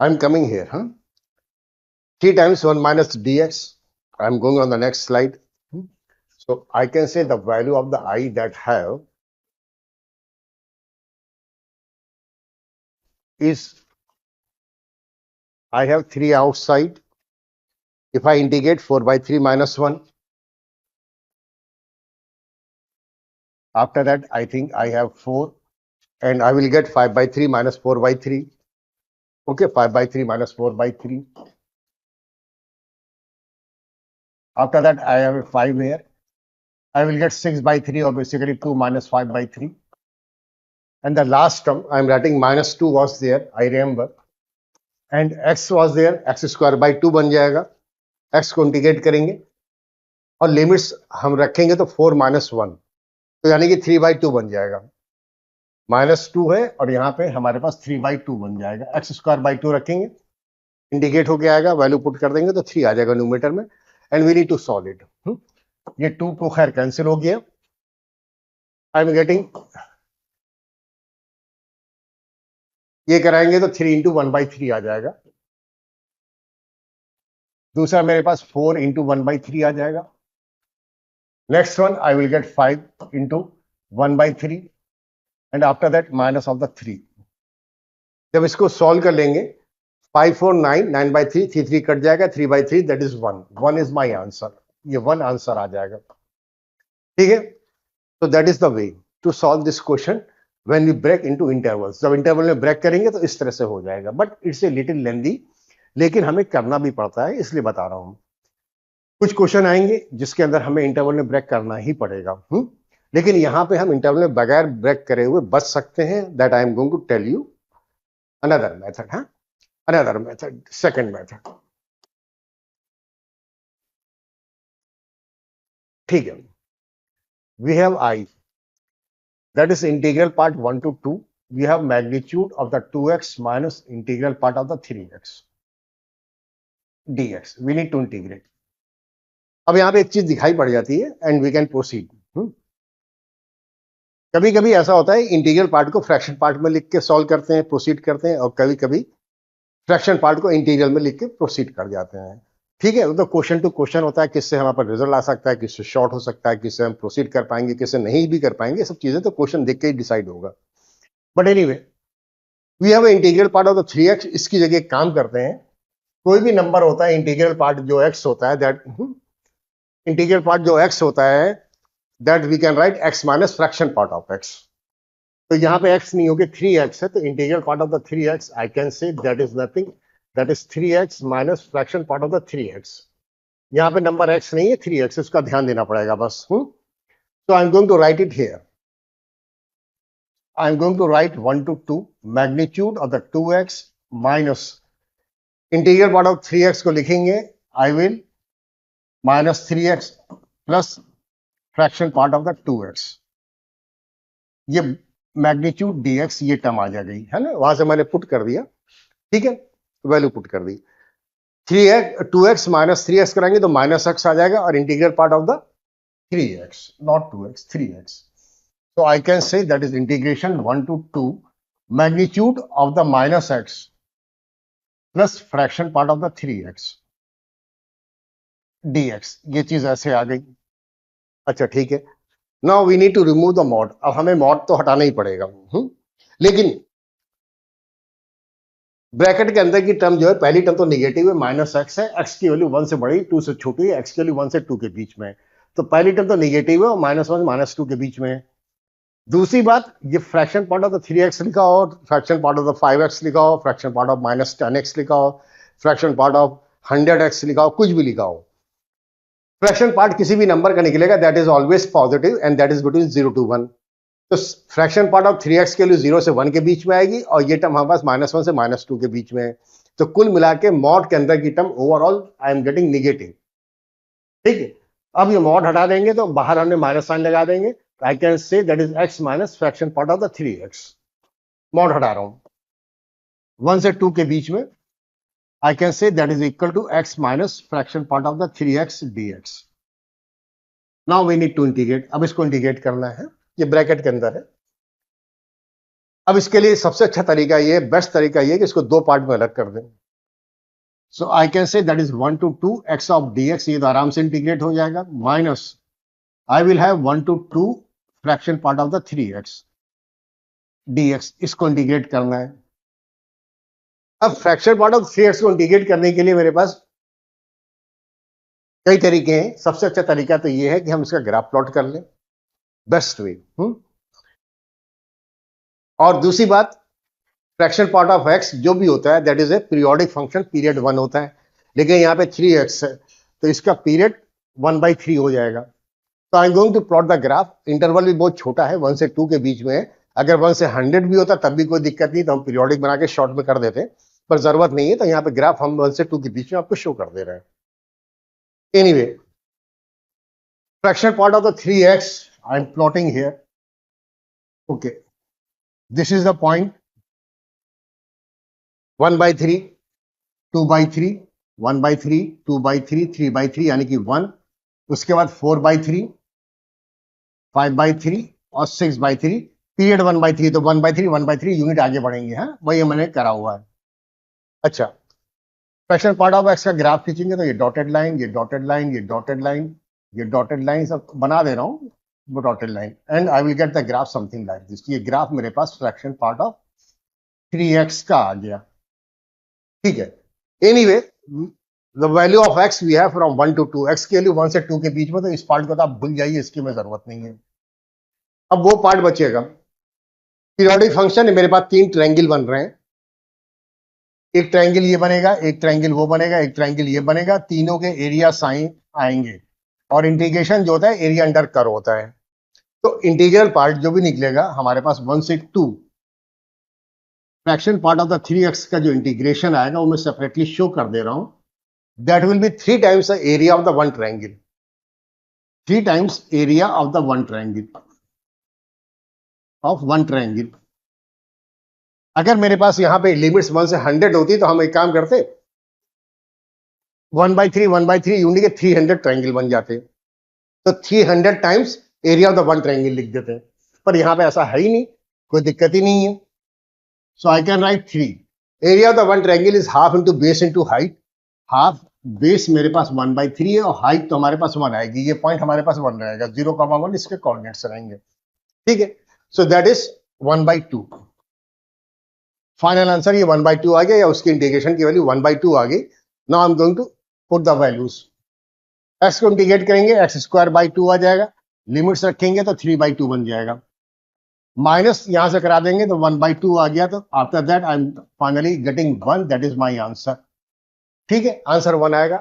I am coming here. हाँ, 3 times 1 minus dx. I'm going on the next slide. So I can say the value of the I that have is, I have 3 outside. If I integrate 4/3 - 1, after that I think I have 4 and I will get 5/3 minus 4/3. Okay, 5/3 minus 4/3. After that I have a 5 here. I will get 6/3, or basically 2 minus 5/3. And the last term I am writing -2 was there, I remember. And x was there, x²/2 बन जाएगा। x को integrate करेंगे और limits हम रखेंगे तो 4 - 1, तो यानी कि 3/2 बन जाएगा। -2 है और यहाँ पे हमारे पास 3/2 बन जाएगा। x²/2 रखेंगे, इंटीग्रेट होके आएगा, वैल्यू पुट कर देंगे तो 3 आ जाएगा न्यूमेटर में, and we need to solve it. ये 2 को खैर कैंसिल हो गया। आई एम गेटिंग, ये कराएंगे तो 3 × 1/3 आ जाएगा। दूसरा मेरे पास 4 × 1/3 आ जाएगा। Next one I will get 5 × 1/3 and after that minus of the 3। जब इसको सॉल्व कर लेंगे, 5 4 9, 9/3, 3 3 कट जाएगा, 3/3 that is 1, 1 is my answer. ये 1 आंसर आ जाएगा। ठीक है, तो that is the way. To solve this question when we break into intervals. जब इंटरवल में ब्रेक करेंगे तो इस तरह से हो जाएगा, but it's a little lengthy, लेकिन हमें करना भी पड़ता है, इसलिए बता रहा हूं। कुछ क्वेश्चन आएंगे जिसके अंदर हमें इंटरवल में ब्रेक करना ही पड़ेगा, लेकिन यहां पे हम इंटरवल में बगैर ब्रेक करे हुए बच सकते हैं। That I am going to tell you another method. Another method, second method. ठीक है, we have I, that is integral part 1 to 2. We have magnitude of the 2x minus integral part of the 3x dx. We need to integrate. अब यहां पे एक चीज दिखाई पड़ जाती है एंड वी कैन प्रोसीड। कभी कभी ऐसा होता है इंटीग्रल पार्ट को फ्रैक्शन पार्ट में लिख के सॉल्व करते हैं, प्रोसीड करते हैं, और कभी कभी फ्रैक्शन पार्ट को इंटीग्रल में लिख के प्रोसीड कर जाते हैं। ठीक है, तो क्वेश्चन टू क्वेश्चन होता है, किससे हमारे पास रिजल्ट आ सकता है, किससे शॉर्ट हो सकता है, किससे हम प्रोसीड कर पाएंगे, किससे नहीं भी कर पाएंगे, सब चीजें तो क्वेश्चन देख के ही डिसाइड होगा। But anyway, we have integral part of the 3x। इसकी जगह एक काम करते हैं, कोई भी नंबर होता है इंटीग्रल पार्ट जो x होता है, दैट इंटीग्रल पार्ट जो x होता है, that we can write x minus fraction part of x। तो यहां पे x नहीं होगी, 3x है, तो integral part of the 3x I can say that is nothing, that is 3x minus fraction part of the 3x। यहां पे number x नहीं है, 3x, इसका ध्यान देना पड़ेगा बस। तो I am going to write it here. I am going to write 1 to 2 magnitude of the 2x minus integral part of 3x को लिखेंगे, I will minus 3x plus fraction part of the 2x। ये magnitude dx ये term आ जा गई है ना, वहां से मैंने पुट कर दिया। ठीक है, वैल्यू पुट कर दी। 3x 2x माइनस 3x कराएंगे तो माइनस x आ जाएगा, और integral part of the 3x, not 2x, 3x। So I can say that is integration 1 to 2 magnitude of the minus x plus fraction part of the 3x dx। ये चीज ऐसे आ गई। अच्छा ठीक है, now we need to remove the mod. अब हमें mod तो हटाना ही पड़ेगा, लेकिन ब्रैकेट के अंदर की टर्म जो है, पहली टर्म तो निगेटिव है, माइनस एक्स है, एक्स की वैल्यू 1 से बड़ी, 2 से छोटी है, एक्स की वैल्यू 1 से 2 के बीच में है, तो पहली टर्म तो निगेटिव है और -1 -2 के बीच में है। दूसरी बात, ये fraction part of the 3x लिखा हो, fraction part of the 5x लिखा हो, फ्रैक्शन पार्ट ऑफ -10x लिखा हो, फ्रैक्शन पार्ट ऑफ 100x लिखा हो, कुछ भी लिखा हो, फ्रैक्शन पार्ट किसी भी नंबर का निकलेगा, that is always positive and that is between 0 to 1। तो फ्रैक्शन पार्ट ऑफ 3x के लिए 0 से 1 के बीच में आएगी, और ये टर्म हमारे पास -1 से -2 के बीच में है। तो कुल मिला के मॉड के अंदर की term overall I am getting negative. ठीक है, अब ये मॉड हटा देंगे तो बाहर हमने माइनस साइन लगा देंगे, I can say that is x minus fraction part of the 3x। Mod हटा रहा हूं 1 से 2 के बीच में, I can say that is equal to x minus fraction part of the 3x dx। Now we need to integrate। अब इसको integrate करना है, ये ब्रैकेट के अंदर है। अब इसके लिए सबसे अच्छा तरीका ये, बेस्ट तरीका ये कि इसको दो पार्ट में अलग कर दें। So I can say that is 1 to 2 x of dx, ये तो आराम से इंटीग्रेट हो जाएगा, minus I will have 1 to 2 fraction part of the 3x dx। इसको इंटीग्रेट करना है। अब फ्रैक्शन पार्ट ऑफ 3x को इंटीग्रेट करने के लिए मेरे पास कई तरीके हैं। सबसे अच्छा तरीका तो ये है कि हम इसका ग्राफ प्लॉट कर लें, बेस्ट वे। और दूसरी बात, फ्रैक्शन पार्ट ऑफ x जो भी होता है that is a periodic function, period 1 होता है, लेकिन यहाँ पे 3x है तो इसका पीरियड 1/3 हो जाएगा। तो I am going to plot the graph. Interval भी बहुत छोटा है, 1 से 2 के बीच में है। अगर 1 से 100 भी होता तब भी कोई दिक्कत नहीं, तो हम पीरियोडिक बना के शॉर्ट में कर देते, पर जरूरत नहीं है। तो यहाँ पे ग्राफ हम 1 से 2 के बीच में आपको शो कर दे रहे हैं। Anyway, fraction part of the 3x I am plotting here. Okay, this is the point 1/3, 2/3, 1/3, 2/3, 3/3 यानी कि 1, उसके बाद 4/3, 5/3 और 6/3, पीरियड 1/3, तो 1/3 1/3 यूनिट आगे बढ़ेंगे। हाँ, वही मैंने करा हुआ है। अच्छा, फ्रैक्शन पार्ट ऑफ x का ग्राफ खींचेंगे तो ये डॉटेड लाइन, ये डॉटेड लाइन, ये डॉटेड लाइन, ये डॉटेड लाइन, सब बना दे रहा हूं वो dotted line, and I will get the graph something like this. ये ग्राफ मेरे पास फ्रैक्शन पार्ट ऑफ 3x का आ गया। ठीक है, anyway the value of x we have from 1 to 2, x की वैल्यू 1 से 2 के बीच में, तो इस पार्ट को तो आप भूल जाइए, इसकी में जरूरत नहीं है। अब वो पार्ट बचेगा। पीरियोडिक फंक्शन है, मेरे पास तीन ट्रायंगल बन रहे हैं, एक ट्रायंगल ये बनेगा, एक ट्रायंगल वो बनेगा, एक ट्रायंगल ये बनेगा, तीनों के एरिया साइन आएंगे और इंटीग्रेशन जो होता है एरिया अंडर कर्व होता है। तो इंटीग्रल पार्ट जो भी निकलेगा हमारे पास 1 से 2 fraction part of the 3x का जो इंटीग्रेशन आएगा वो मैं सेपरेटली शो कर दे रहा हूं। That will be 3 times the area of the one triangle, 3 times area of the one triangle of one triangle. अगर मेरे पास यहां पे लिमिट्स 1 से 100 होती तो हम एक काम करते, 1/3 यूनिट के 300 ट्रायंगल बन जाते, तो 300 times area of the one triangle लिख देते हैं। पर यहां पे ऐसा है ही नहीं, कोई दिक्कत ही नहीं है। So I can write 3 area of the one triangle is half into base into height. Half base मेरे पास 1/3 है और हाइट तो हमारे पास 1 आएगी, ये पॉइंट हमारे पास 1 रहेगा, 0,1 इसके कोऑर्डिनेट्स रहेंगे। ठीक है, so that is 1/2। Final answer ये 1/2 आ गया, या उसकी इंटीग्रेशन की वैल्यू 1/2 आ गई। Now I am going to put the values. X को इंटीग्रेट करेंगे, x²/2 आ जाएगा, लिमिट्स रखेंगे तो 3/2 बन जाएगा, माइनस यहां से करा देंगे तो 1/2 आ गया। तो after that I M finally getting 1, that is my answer. ठीक है, आंसर 1 आएगा।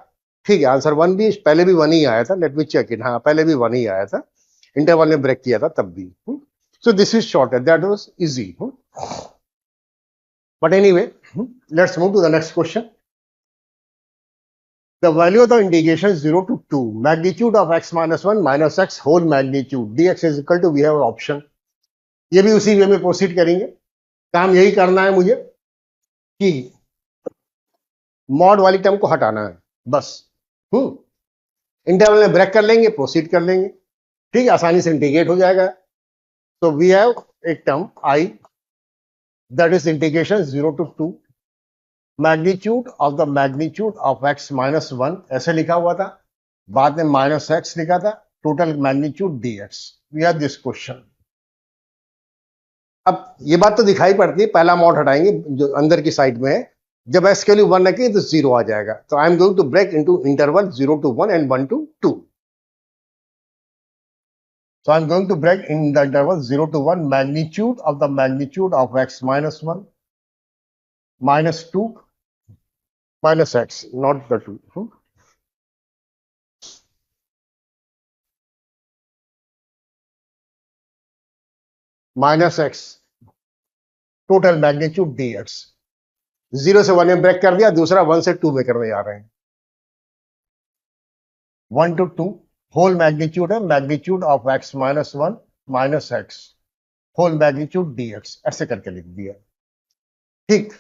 ठीक है, आंसर 1 भी पहले भी 1 ही आया था, लेट मी चेक इट। हाँ, पहले भी 1 ही आया था, इंटरवल में ब्रेक किया था तब भी। So this is short, that was easy. But anyway, let's move to the next question. The value of the integration 0 to 2 magnitude of x minus 1 minus x whole magnitude dx is equal to, we have option। ये भी उसी वे में proceed करेंगे। काम यही करना है मुझे कि मॉड वाली टर्म को हटाना है बस। इंटरवल में ब्रेक कर लेंगे, प्रोसीड कर लेंगे। ठीक है, आसानी से इंटीग्रेट हो जाएगा। तो वी हैव एक term I, that is integration 0 to 2 magnitude of x minus 1 ऐसे लिखा हुआ था, बाद में माइनस x लिखा था, total magnitude dx। We have this question. अब ये बात तो दिखाई पड़ती है, पहला मॉड हटाएंगे जो अंदर की साइड में है, जब x के लिए 1 रखेंगे तो 0 आ जाएगा। तो I am going to break into interval 0 to 1 and 1 to 2। So I'm going to break in the interval 0 to 1 magnitude of x minus 1 minus 2 minus x, not the 2. Minus x, total magnitude dx। 0 से 1 में break कर दिया, दूसरा 1 से 2 में करने जा रहे हैं। 1 to 2 होल मैग्नीट्यूड है, magnitude of x minus 1 minus x whole magnitude dx, ऐसे करके लिख दिया। ठीक,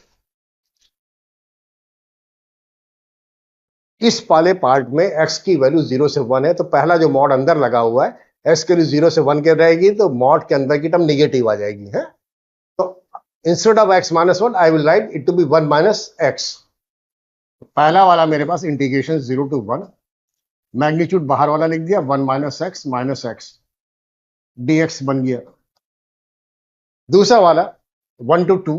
इस वाले पार्ट में x की वैल्यू 0 से 1 है, तो पहला जो मॉड अंदर लगा हुआ है x के लिए 0 से 1 के रहेगी, तो मॉड के अंदर की टर्म निगेटिव आ जाएगी है। तो instead of x minus 1 I will write it to be 1 minus x। पहला वाला मेरे पास इंटीग्रेशन 0 to 1, मैग्नीट्यूड बाहर वाला लिख दिया, 1 minus x dx बन गया। दूसरा वाला 1 to 2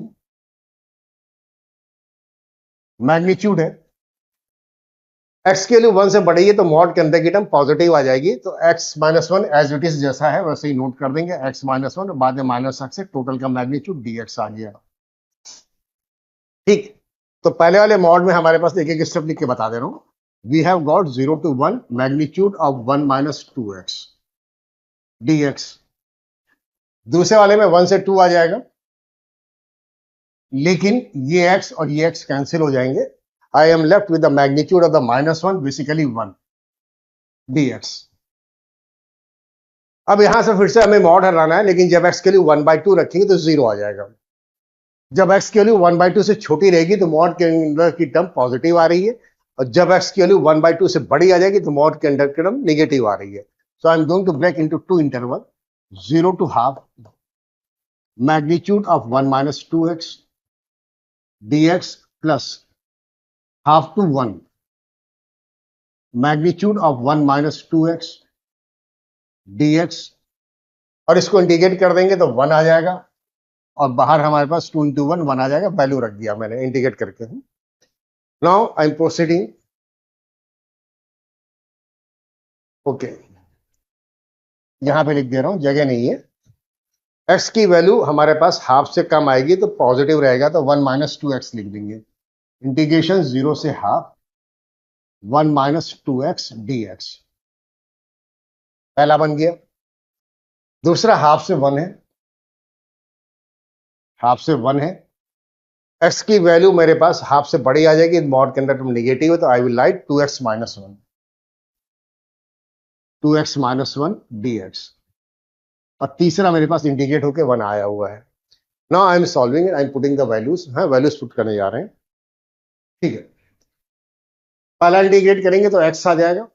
मैग्नीट्यूड है, x के लिए 1 से बढ़ी है तो मॉड के अंदर की टर्म पॉजिटिव आ जाएगी, तो x minus 1 as it is जैसा है वैसे ही नोट कर देंगे, x minus 1 बाद में माइनस x से टोटल का मैग्नीट्यूड dx आ गया। ठीक, तो पहले वाले मॉड में हमारे पास एक एक स्टेप लिख के बता दे रहा हूं। We have got 0 to 1 magnitude of 1 minus 2x dx। दूसरे वाले में 1 से 2 आ जाएगा, लेकिन ये x और ये x कैंसिल हो जाएंगे। I am left with the magnitude of the minus 1, basically 1 dx। अब यहां से फिर से हमें मॉड हटाना है, लेकिन जब x के लिए 1/2 रखेंगे तो 0 आ जाएगा। जब x की वैल्यू 1/2 से छोटी रहेगी तो मॉड के अंदर की टर्म पॉजिटिव आ रही है, और जब x की वैल्यू 1/2 से बड़ी आ जाएगी तो मॉड के अंदर की टर्म निगेटिव आ रही है। So I am going to break into 2 interval 0 to half magnitude of 1 minus 2x dx plus half to 1 magnitude of 1 minus 2x dx, और इसको इंटीग्रेट कर देंगे तो 1 आ जाएगा, और बाहर हमारे पास 2 into 1 1 आ जाएगा, वैल्यू रख दिया मैंने इंटीग्रेट करके। Now I M proceeding. Okay, यहां पे लिख दे रहा हूं, जगह नहीं है। x की वैल्यू हमारे पास हाफ से कम आएगी तो पॉजिटिव रहेगा, तो 1 माइनस 2x लिख देंगे। इंटीग्रेशन 0 से हाफ 1 माइनस 2x dx, पहला बन गया। दूसरा हाफ से 1 है, हाफ से 1 है। x की वैल्यू मेरे पास हाफ से बड़ी आ जाएगी, मॉड के अंदर टर्म नेगेटिव है, तो I will right 2x minus 1, 2x minus 1 dx। और तीसरा मेरे पास इंटीग्रेट होके 1 आया हुआ है। Now I am solving it, I am putting the values. हाँ, वैल्यूज पुट करने जा रहे हैं, ठीक है। पहला इंटीग्रेट करेंगे तो x आ जाएगा,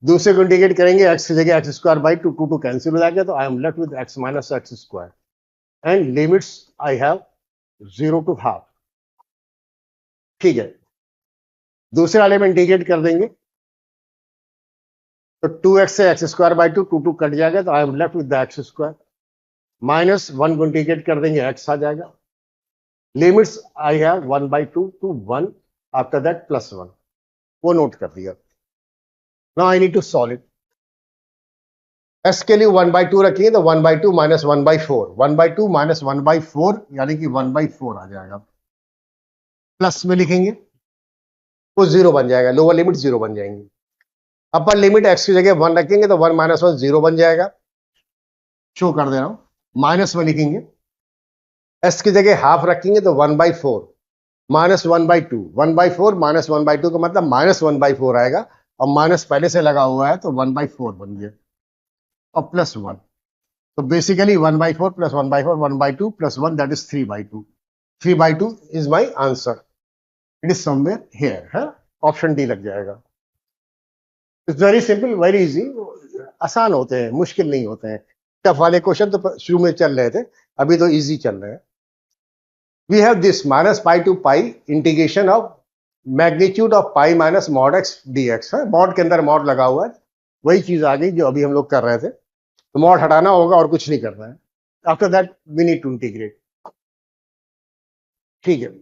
दूसरे को इंटीग्रेट करेंगे x की जगह x square by two, two cancel हो जाएगा, तो I am left with x minus x square and limits I have 0 to half, ठीक है। दूसरे वाले में इंटीग्रेट कर देंगे तो 2x से x square by two, two cut जाएगा, तो I am left with the x square. Minus 1 को इंटीग्रेट कर देंगे, x आ जाएगा। Limits I have 1 by two to 1, after that plus 1, वो नोट कर दिया। Now I need to solve it. x के लिए 1 बाई टू रखिए तो 1 by two minus 1 by 4, 1 by two minus 1 by 4 यानी कि 1 बाई 4 आ जाएगा। प्लस में लिखेंगे वो 0 बन जाएगा, लोअर लिमिट 0 बन जाएंगी। अपर लिमिट x की जगह 1 रखेंगे तो 1 माइनस 1 0 बन जाएगा, शो कर दे रहा हूं। माइनस में लिखेंगे, s की जगह हाफ रखेंगे तो 1 by 4 minus 1 by to, 1 by 4 minus 1 by to का मतलब माइनस 1 बाई 4 आएगा, और माइनस पहले से लगा हुआ है तो 1 बाई 4 बन गया, और प्लस 1, तो basically 1 by 4 plus 1 by 4, 1 by 2 plus 1, that is 3 by 2। 3 by 2 is my answer, it is somewhere here है, ऑप्शन डी लग जाएगा। It's very simple, very easy. आसान होते हैं, मुश्किल नहीं होते हैं। टफ वाले क्वेश्चन तो शुरू में चल रहे थे, अभी तो इजी चल रहे हैं। We have this minus pi to pi integration of magnitude of pi minus mod x d x है। मॉड के अंदर मॉड लगा हुआ है, वही चीज आ गई जो अभी हम लोग कर रहे थे, तो मॉड हटाना होगा और कुछ नहीं करना है। After that we need to integrate, ठीक है।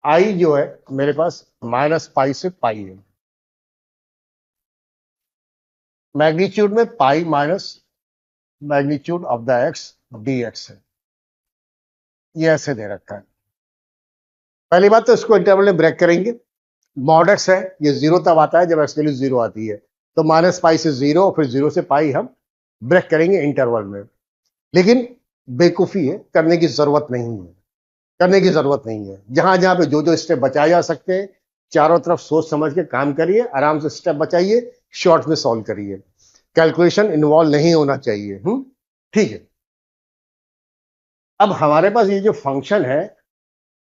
आई जो है मेरे पास माइनस पाई से पाई है, मैग्नीट्यूड में pi minus magnitude of the x d x है, ये ऐसे दे रखा है। पहली बात तो इसको इंटरवल में ब्रेक करेंगे। मॉड एक्स है, ये 0 तब आता है जब एक्स वैल्यू 0 आती है, तो माइनस पाई से 0 फिर 0 से पाई हम ब्रेक करेंगे इंटरवल में। लेकिन बेवकूफी है, करने की जरूरत नहीं है, करने की जरूरत नहीं है। जहां जहां पे जो जो स्टेप बचाए जा सकते हैं, चारों तरफ सोच समझ के काम करिए, आराम से स्टेप बचाइए, शॉर्ट में सॉल्व करिए, कैलकुलेशन इन्वॉल्व नहीं होना चाहिए। ठीक है। अब हमारे पास ये जो फंक्शन है,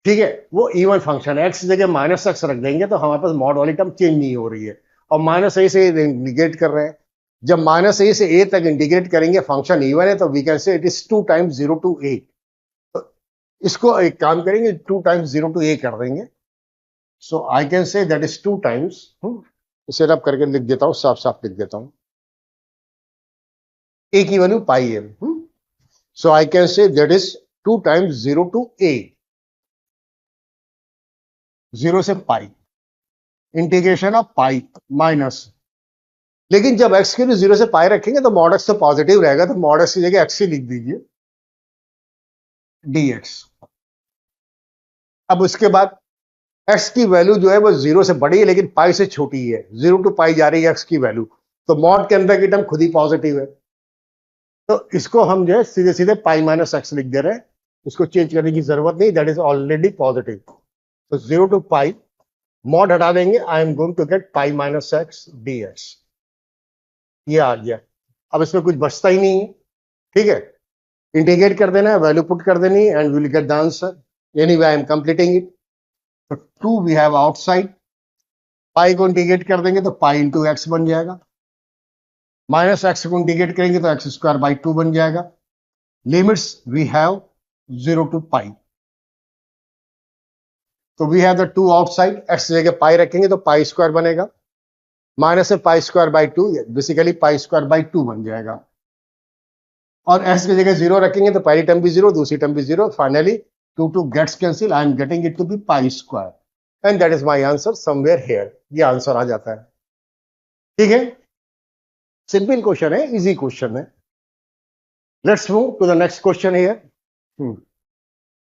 ठीक है, वो इवन फंक्शन है। एक्स की जगह माइनस एक्स रख देंगे तो हमारे पास मॉड वाली टर्म चेंज नहीं हो रही है, और माइनस ए से इंटीग्रेट कर रहे हैं। जब माइनस ए से ए तक इंटीग्रेट करेंगे, फंक्शन इवन है, तो we can say it is 2 times 0 to a. इसको एक काम करेंगे, 2 टाइम्स 0 टू ए कर देंगे, so I can say that is 2 times, इसे रब करके लिख देता हूं, साफ साफ लिख देता हूं, ए की वैल्यू पाई है, so I can say that is 2 times 0 to a, 0 से pi, integration of pi minus. लेकिन जब एक्स के लिए 0 से पाई रखेंगे तो मॉड एक्स तो पॉजिटिव रहेगा, तो मॉड एक्स की जगह एक्स ही लिख दीजिए, dx। अब उसके बाद x की वैल्यू जो है वो 0 से बड़ी है लेकिन पाई से छोटी है, 0 टू पाई जा रही है x की वैल्यू, तो मॉड के अंदर की टर्म खुद ही पॉजिटिव है, तो इसको हम जो है सीधे सीधे पाई माइनस एक्स लिख दे रहे हैं, इसको चेंज करने की जरूरत नहीं, दैट इज ऑलरेडी पॉजिटिव। तो 0 टू पाई मॉड हटा देंगे, I am going to get pi minus x dx, ये आ गया। अब इसमें कुछ बचता ही नहीं है, ठीक है। इंटीग्रेट कर देना है, वैल्यू पुट कर देनी है, and will get the answer. Anyway I M completing it. तो 2 वी हैव आउटसाइड, पाई को इंटीग्रेट कर देंगे तो पाई इंटू एक्स बन जाएगा, माइनस एक्स को इंटीग्रेट करेंगे तो एक्स स्क्वायर बाई 2 बन जाएगा। Limits we have 0 to pi, तो we have the 2 outside, x जगह पाई रखेंगे तो पाई स्क्वायर बनेगा, माइनस में pi square by 2, basically pi square by 2 बन जाएगा। और एक्स की जगह 0 रखेंगे तो पहली टर्म भी 0, दूसरी टर्म भी 0, finally 2 gets cancel, I am getting it to be pi square, and that is my answer somewhere here, ये आंसर आ जाता है, ठीक है। सिंपल क्वेश्चन है, इजी क्वेश्चन है. Let's move to the next question here.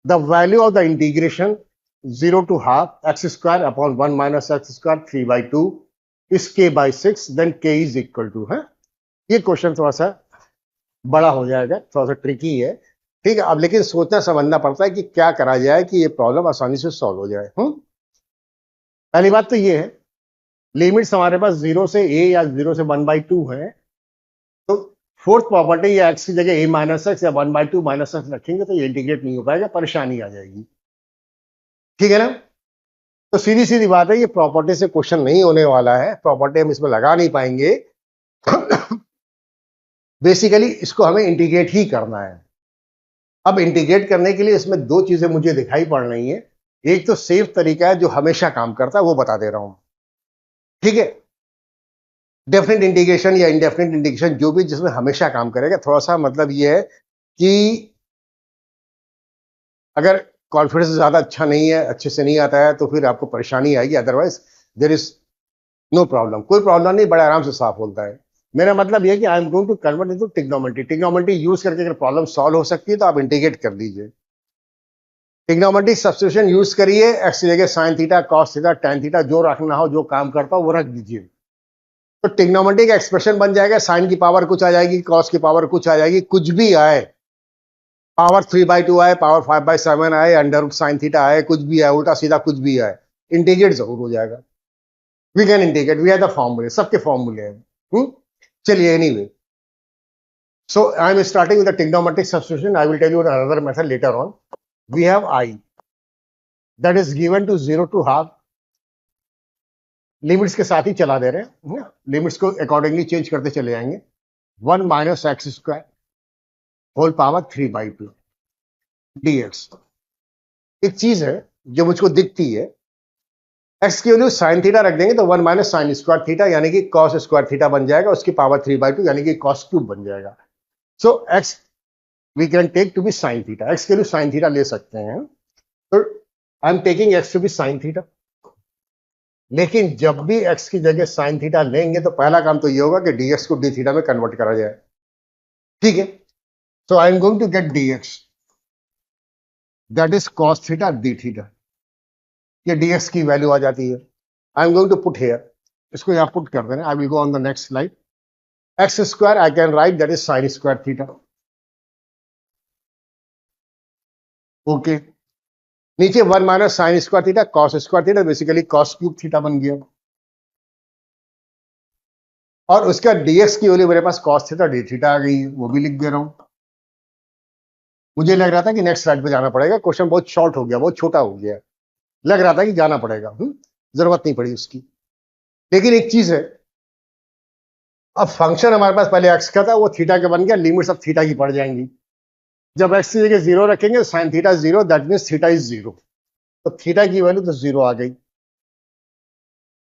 The value of the integration 0 to half x square upon 1 minus x square 3/2 is k by 6, then k is equal to है. ये question थोड़ा सा बड़ा हो जाएगा, थोड़ा सा ट्रिकी है, ठीक है. अब लेकिन सोचना समझना पड़ता है कि क्या करा जाए कि ये प्रॉब्लम आसानी से सॉल्व हो जाए. पहली बात तो ये है, लिमिट्स हमारे पास 0 से a या 0 से 1/2 है, तो फोर्थ प्रॉपर्टी या x की जगह a माइनस एक्स या 1/2 माइनस एक्स रखेंगे तो ये इंटीग्रेट नहीं हो पाएगा, परेशानी आ जाएगी. ठीक है ना. तो सीधी सीधी बात है, ये प्रॉपर्टी से क्वेश्चन नहीं होने वाला है, प्रॉपर्टी हम इसमें लगा नहीं पाएंगे. बेसिकली इसको हमें इंटीग्रेट ही करना है. अब इंटीग्रेट करने के लिए इसमें दो चीजें मुझे दिखाई पड़ रही हैं. एक तो सेफ तरीका है जो हमेशा काम करता है, वो बता दे रहा हूं. ठीक है. डेफिनेट इंटीग्रेशन या इनडेफिनेट इंटीग्रेशन जो भी जिसमें हमेशा काम करेगा. थोड़ा सा मतलब ये है कि अगर कॉन्फिडेंस ज्यादा अच्छा नहीं है, अच्छे से नहीं आता है, तो फिर आपको परेशानी आएगी. Otherwise there is no problem, कोई प्रॉब्लम नहीं, बड़ा आराम से साफ होता है. मेरा मतलब यह है कि I am going to convert into trigonometry. Trigonometry use करके अगर प्रॉब्लम सॉल्व हो सकती है तो आप इंटीग्रेट कर लीजिए. ट्रिग्नोमेट्रिक सब्स्टिट्यूशन यूज करिए, एक्स की जगह sine theta, cos theta, tan theta, जो रखना हो, जो काम करता हो वो रख दीजिए. तो ट्रिग्नोमेट्रिक एक्सप्रेशन बन जाएगा. साइन की पावर कुछ आ जाएगी, कॉस की पावर कुछ आ जाएगी, कुछ भी आए, पावर 3/2 आए, पावर 5/7 आए, अंडर रूट साइन थीटा आए, कुछ भी आए, उल्टा सीधा कुछ भी आए, इंटीग्रेट जरूर हो जाएगा. We can integrate, we have the फॉर्मूले, सबके फॉर्मूले हैं. चलिए, anyway, so I am starting with the trigonometric substitution. I will tell you another method later on. We have I that is given to 0 to half. Limits के साथ ही चला दे रहे हैं, लिमिट्स को अकॉर्डिंगली चेंज करते चले जाएंगे. 1 minus x square whole power 3/2 dx. एक चीज है जो मुझको दिखती है, एक्स की वैल्यू साइन थीटा रख देंगे तो 1 माइनस साइन स्क्वायर थीटा यानी कि कॉस स्क्वायर थीटा बन जाएगा, उसकी पावर 3/2 यानी कि कॉस क्यूब बन जाएगा. So x we can take to be sine theta. X के लिए साइन थीटा ले सकते हैं, तो I am taking x to be sine theta. लेकिन जब भी एक्स की जगह साइन थीटा लेंगे तो पहला काम तो ये होगा कि डीएक्स को डी थीटा में कन्वर्ट करा जाए. ठीक है. So I am going to get dx that is cos theta d theta. ये डीएक्स की वैल्यू आ जाती है. I am going to put here, इसको यहां पुट कर देना. I will go on the next slide. X square I can write that is sine square theta. Okay. नीचे 1 minus sine square theta cos square theta, basically cos cube theta बन गया. और उसका dx की value मेरे पास cos theta d theta आ गई, वो भी लिख दे रहा हूं. मुझे लग रहा था कि नेक्स्ट स्लाइड पे जाना पड़ेगा, क्वेश्चन बहुत शॉर्ट हो गया, बहुत छोटा हो गया, लग रहा था कि जाना पड़ेगा. जरूरत नहीं पड़ी उसकी. लेकिन एक चीज है, अब फंक्शन हमारे पास पहले एक्स का था, वो थीटा का बन गया, लिमिट सब थीटा की पड़ जाएंगी. जब एक्स की जगह 0 रखेंगे sine theta 0, that means theta is 0, तो थीटा की वैल्यू तो 0 आ गई.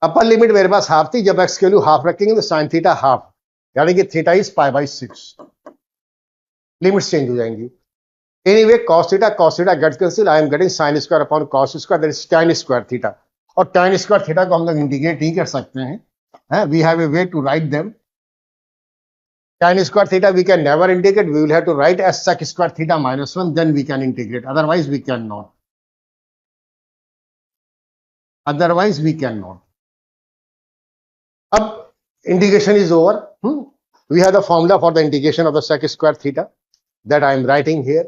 अपर लिमिट मेरे पास हाफ थी, जब एक्स की वैल्यू हाफ रखेंगे तो साइन थीटा हाफ यानी कि थीटा इज π/6, लिमिट्स चेंज हो जाएंगी. Anyway cos theta gets cancel. I am getting sin square upon cos square, that is tan square theta. और tan स्क्वायर थीटा को हम लोग इंटीग्रेट नहीं कर सकते हैं, we have a way to write them. tan square theta we can never integrate, we will have to write as sec square theta minus 1, then we can integrate, otherwise we cannot. Ab integration is over. We have the formula for the integration of the sec square theta that I am writing here.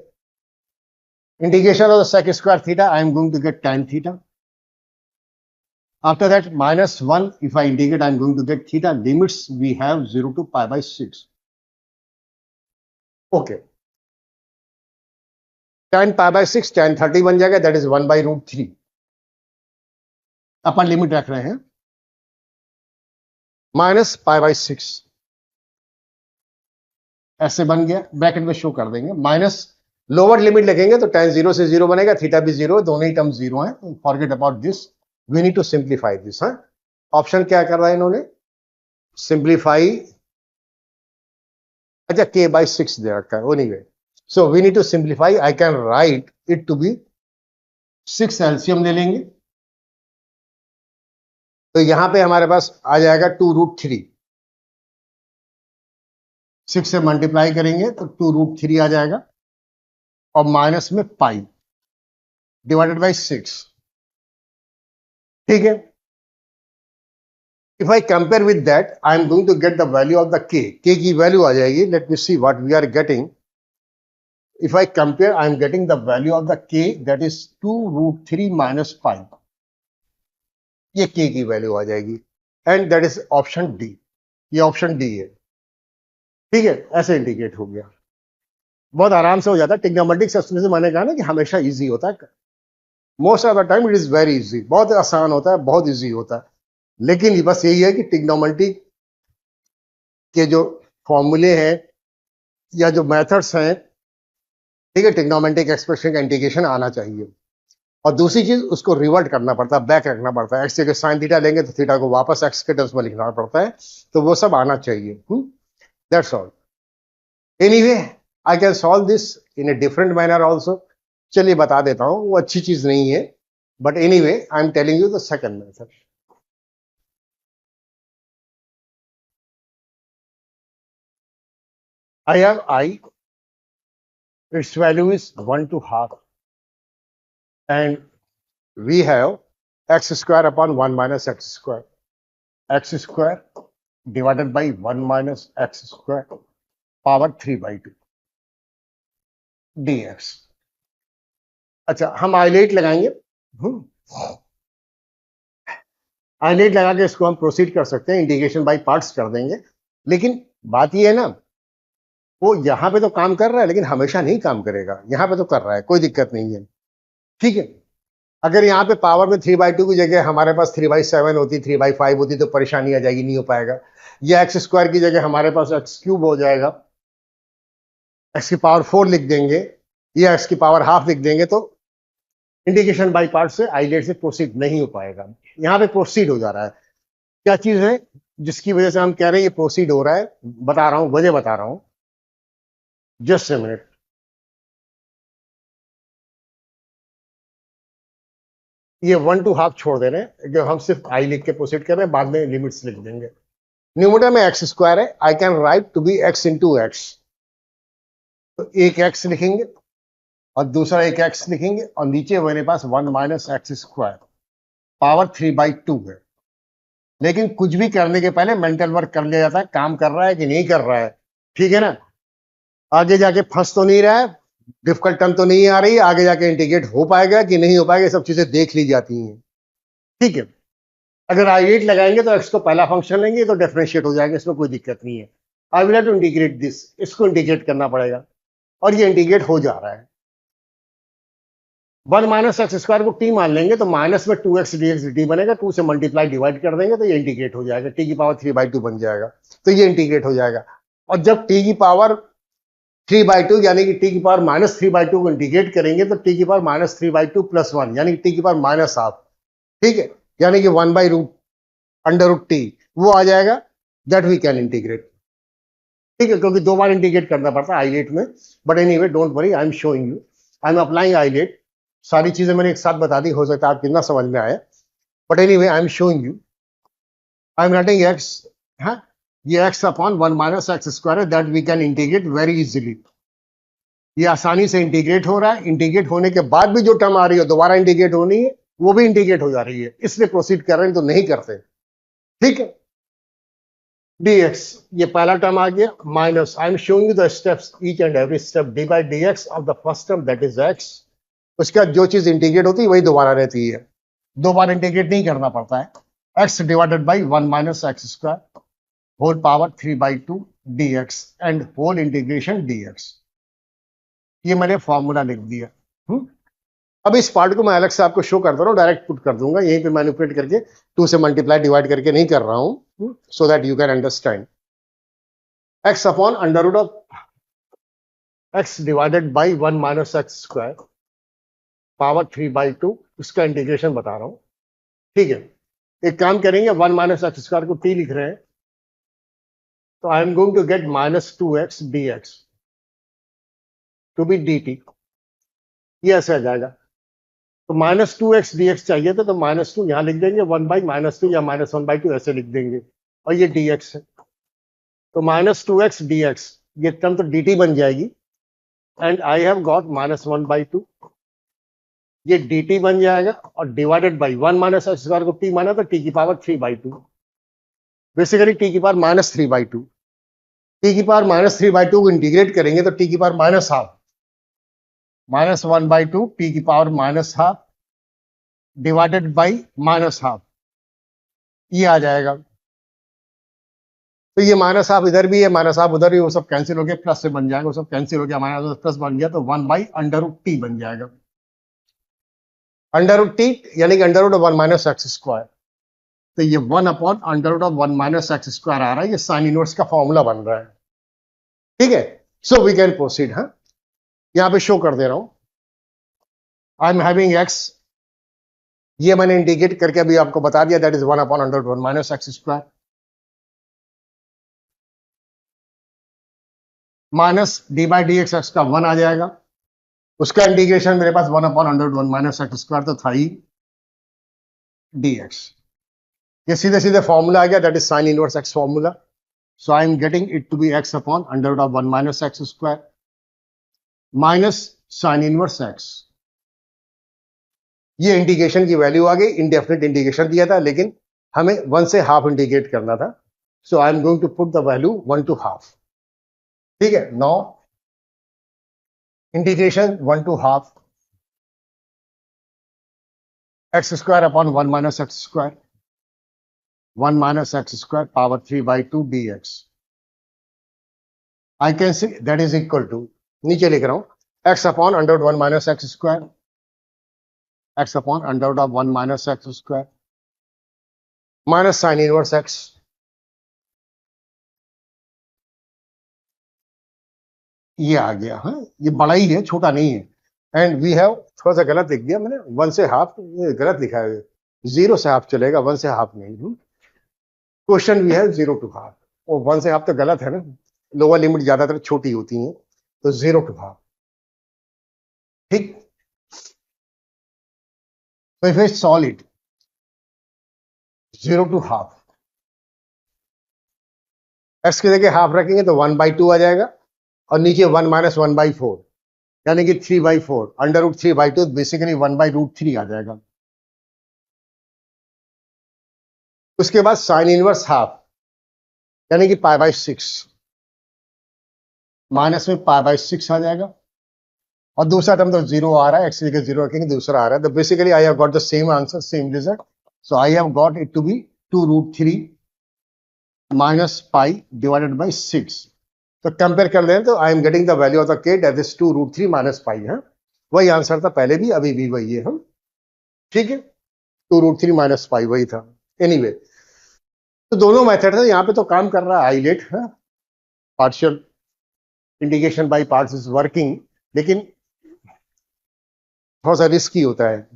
Integration of the sec square theta, I am going to get tan theta. After that, minus 1, if I integrate, I am going to get theta. Limits we have 0 to π/6. Okay. tan π/6 tan 30 बन जाएगा, that is 1/√3. Upon limit रख रहे हैं minus π/6, ऐसे बन गया, bracket में show कर देंगे. माइनस लोअर लिमिट लगेंगे तो tan 0 से 0 बनेगा, थीटा भी 0, दोनों ही टर्म 0 है. Forget about this, we need to simplify this. Option क्या कर रहा है इन्होंने, सिंप्लीफाई. अच्छा, k/6 दे रखा है. Anyway, so we need to simplify. I can write it to be 6, LCM ले लेंगे तो यहां पे हमारे पास आ जाएगा 2√3. 6 से मल्टीप्लाई करेंगे तो 2√3 आ जाएगा और माइनस में पाई डिवाइडेड बाई 6। ठीक है, if I compare with that I am going to get the value of the K की वैल्यू आ जाएगी। Let me see what we are getting. If I compare I am getting the value of the K that is 2√3 minus pi. ये K की value आ जाएगी and that is option D. ये option D है। ठीक है, ऐसे indicate हो गया, बहुत आराम से हो जाता है। ट्रिग्नोमेट्रिक सब्सटेंस मैंने कहा ना कि हमेशा इजी होता है। Most of the time it is very easy, बहुत आसान होता है, बहुत इजी होता है। लेकिन बस यही है कि ट्रिग्नोमेट्रिक के जो फॉर्मूले हैं या जो मेथड्स हैं, ठीक है, ट्रिग्नोमेट्रिक एक्सप्रेशन का इंटीग्रेशन आना चाहिए। और दूसरी चीज, उसको रिवर्ट करना पड़ता है, बैक रखना पड़ता है। एक्स के साइन थीटा लेंगे तो थीटा को वापस एक्स के टर्म्स में लिखना पड़ता है, तो वो सब आना चाहिए। That's all. Anyway I can solve this in a different manner also. चलिए बता देता हूं, वो अच्छी चीज नहीं है, but anyway I am telling you the second method. I have I, its value is 1 to half, and we have x square upon 1 minus x square. X square divided by 1 minus x square power 3 by 2 dx. अच्छा, हम islet लगाएंगे। Islet लगा के इसको हम proceed कर सकते हैं, इंटीग्रेशन बाय पार्ट्स कर देंगे। लेकिन बात ये है ना, वो यहां पे तो काम कर रहा है लेकिन हमेशा नहीं काम करेगा। यहां पे तो कर रहा है, कोई दिक्कत नहीं है। ठीक है, अगर यहाँ पे पावर में 3/2 की जगह हमारे पास 3/7 होती, 3/5 होती तो परेशानी आ जाएगी, नहीं हो पाएगा। या एक्स स्क्वायर की जगह हमारे पास एक्स क्यूब हो जाएगा, एक्स की पावर 4 लिख देंगे या एक्स की पावर हाफ लिख देंगे, तो इंटीग्रेशन बाय पार्ट से आइलेट से प्रोसीड नहीं हो पाएगा। यहाँ पे प्रोसीड हो जा रहा है। क्या चीज है जिसकी वजह से हम कह रहे हैं ये प्रोसीड हो रहा है? बता रहा हूं, वजह बता रहा हूं, जस्ट ए मिनट। ये 1 to हाफ छोड़ दे रहे हैं, जो हम सिर्फ आई लिख के प्रोसीड कर रहे हैं, बाद में लिमिट्स लिख देंगे। न्यूमरेटर में एक्स स्क्वायर है, I can write to be x into x. तो एक एक्स लिखेंगे और दूसरा एक एक्स लिखेंगे और नीचे मेरे पास 1 माइनस एक्स स्क्वायर पावर 3/2 है। लेकिन कुछ भी करने के पहले मेंटल वर्क कर लिया जाता है, काम कर रहा है कि नहीं कर रहा है। ठीक है ना, आगे जाके फंस तो नहीं रहा है, डिफिकल्ट टर्म तो नहीं आ रही, आगे जाके इंटीग्रेट हो पाएगा कि नहीं हो पाएगा, ये सब चीजें देख ली जाती हैं। ठीक है, अगर i8 लगाएंगे तो x को पहला फंक्शन लेंगे तो डिफरेंशिएट हो जाएगा, इसमें कोई दिक्कत नहीं है। I will have to integrate this, इसको इंटीग्रेट करना पड़ेगा और ये इंटीग्रेट हो जा रहा है। 1 माइनस एक्स स्क्वायर को t मान लेंगे तो माइनस में 2x dx dt बनेगा, 2 से मल्टीप्लाई डिवाइड कर देंगे तो ये इंटीग्रेट हो जाएगा, t की पावर 3/2 बन जाएगा, तो ये इंटीग्रेट हो जाएगा। और जब t की पावर 3/2 यानी कि t की पावर -3/2 को इंटीग्रेट करेंगे तो t की पावर -3/2 + 1 यानी कि t की पावर -1/2, ठीक है, यानी कि 1/√t वो आ जाएगा, दैट वी कैन इंटीग्रेट। ठीक है, क्योंकि 2 बार इंटीग्रेट करना पड़ता है आइलेट में, but anyway don't worry, I am showing you, I am applying ILATE. सारी चीजें मैंने एक साथ बता दी, हो सकता है आप कितना समझ में आया, but anyway I am showing you. I am writing x, हाँ, ये x upon 1 minus x square है, that we can integrate very easily. ये आसानी से इंटीग्रेट हो रहा है। इंटीग्रेट होने के बाद भी जो टर्म आ रही है दोबारा इंटीग्रेट होनी है, वो भी इंटीग्रेट हो जा रही है, इसलिए प्रोसीड कर रहे हैं, तो नहीं करते। ठीक है, dx, ये पहला टर्म आ गया, minus, I am showing you the steps, each and every step D by D x of the first term that is x। उसके बाद जो चीज इंटीग्रेट होती है वही दोबारा रहती है, दो बार इंटीग्रेट नहीं करना पड़ता है। x divided by 1 minus x square whole power 3/2 dx and whole integration dx। ये मैंने फॉर्मूला लिख दिया। अब इस पार्ट को मैं अलग से आपको शो करता हूँ, डायरेक्ट पुट कर दूंगा, यहीं पे मैनिपुलेट करके 2 से मल्टीप्लाई डिवाइड करके नहीं कर रहा हूं, so that you can understand. x upon under root of x divided by 1 minus x square power 3/2, इसका इंटीग्रेशन बता रहा हूं। ठीक है, एक काम करेंगे, 1 माइनस एक्स स्क्वायर को t लिख रहे हैं, तो I am going to get -2x dx to be dt, ये ऐसे आ जाएगा। तो -2x dx चाहिए था, तो -2 यहां लिख देंगे, 1/-2 या -1/2 ऐसे लिख देंगे, और ये dx है, तो -2x dx ये टर्म तो dt बन जाएगी, एंड आई हैव गॉट -1/2, ये dt बन जाएगा, और divided by 1 minus x square को t माना तो t की पावर 3/2, बेसिकली t की पावर -3/2, t की पावर -3/2 को इंटीग्रेट करेंगे तो t की पावर -12, -1/2 t की पावर -12 डिवाइडेड बाई -12, ये आ जाएगा। तो ये -12 इधर भी है, -12 उधर भी, वो सब कैंसिल हो गया, प्लस से बन जाएगा, वो सब कैंसिल हो गया, हमारा प्लस बन गया, तो 1/√t बन जाएगा। √t यानी कि √1 माइनस एक्स स्क्वायर, तो ये 1/√1 माइनस एक्स स्क्वायर आ रहा है, ये साइन इनवर्स का फॉर्मूला बन रहा है। ठीक है, सो वी कैन प्रोसीड। हाँ, यहां पे शो कर दे रहा हूं, आई एम हैविंग एक्स, ये मैंने इंडिकेट करके अभी आपको बता दिया, that is 1/√1 minus x square, minus d/dx x का 1 आ जाएगा, उसका इंटीग्रेशन मेरे पास 1/√1 माइनस एक्स स्क्वायर तो था ही, dx, ये सीधे सीधे फॉर्मूला आ गया, that is sine inverse x formula. So I am getting it to be x/√1 minus x square minus sine inverse x. ये इंटीग्रेशन की वैल्यू आ गई, इंडेफिनिट इंटीग्रेशन दिया था, लेकिन हमें 1 से हाफ इंटीग्रेट करना था, so I am going to put the value 1 to half. ठीक है, now integration 1 to half x square upon 1 minus x square, 1 minus x square power 3/2 dx। I can see that is equal to, नीचे लिख रहा हूं, x upon √1 minus x square, x upon √1 minus x square minus sine inverse x. ये आ गया, हाँ, ये बड़ा ही है, छोटा नहीं है, एंड वी हैव, थोड़ा सा गलत लिख दिया मैंने, 1 से हाफ, ये गलत लिखा है, 0 से हाफ चलेगा, 1 से हाफ नहीं। Question we have 0 to half, और 1 से हाफ तो गलत है ना, लोअर लिमिट ज्यादातर छोटी होती है, तो 0 to हाफ। ठीक, तो if I solve it, 0 to half, x की जगह हाफ रखेंगे तो 1/2 आ जाएगा, और नीचे 1 माइनस 1/4, यानी कि 3/4, √3/2 बेसिकली 1/√3 आ जाएगा। उसके बाद साइन इनवर्स हाफ, यानी कि π/6, माइनस में π/6 आ जाएगा, और दूसरा टर्म तो 0 आ रहा है, एक्स की जगह 0 रखेंगे, दूसरा आ रहा है, तो basically I have got the same answer, same result, so I have got it to be 2√3 minus pi divided by 6। तो कंपेयर कर लें तो I am getting the value of the k, that is 2√3 minus pi है, वही answer था पहले भी, अभी भी वही है। हम ठीक है, 2√3 माइनस पाई वही था। एनीवे, तो दोनों मेथड है, यहाँ पे तो काम कर रहा है आइलेट है, partial integration by parts is working, लेकिन थोड़ा सा रिस्की होता है।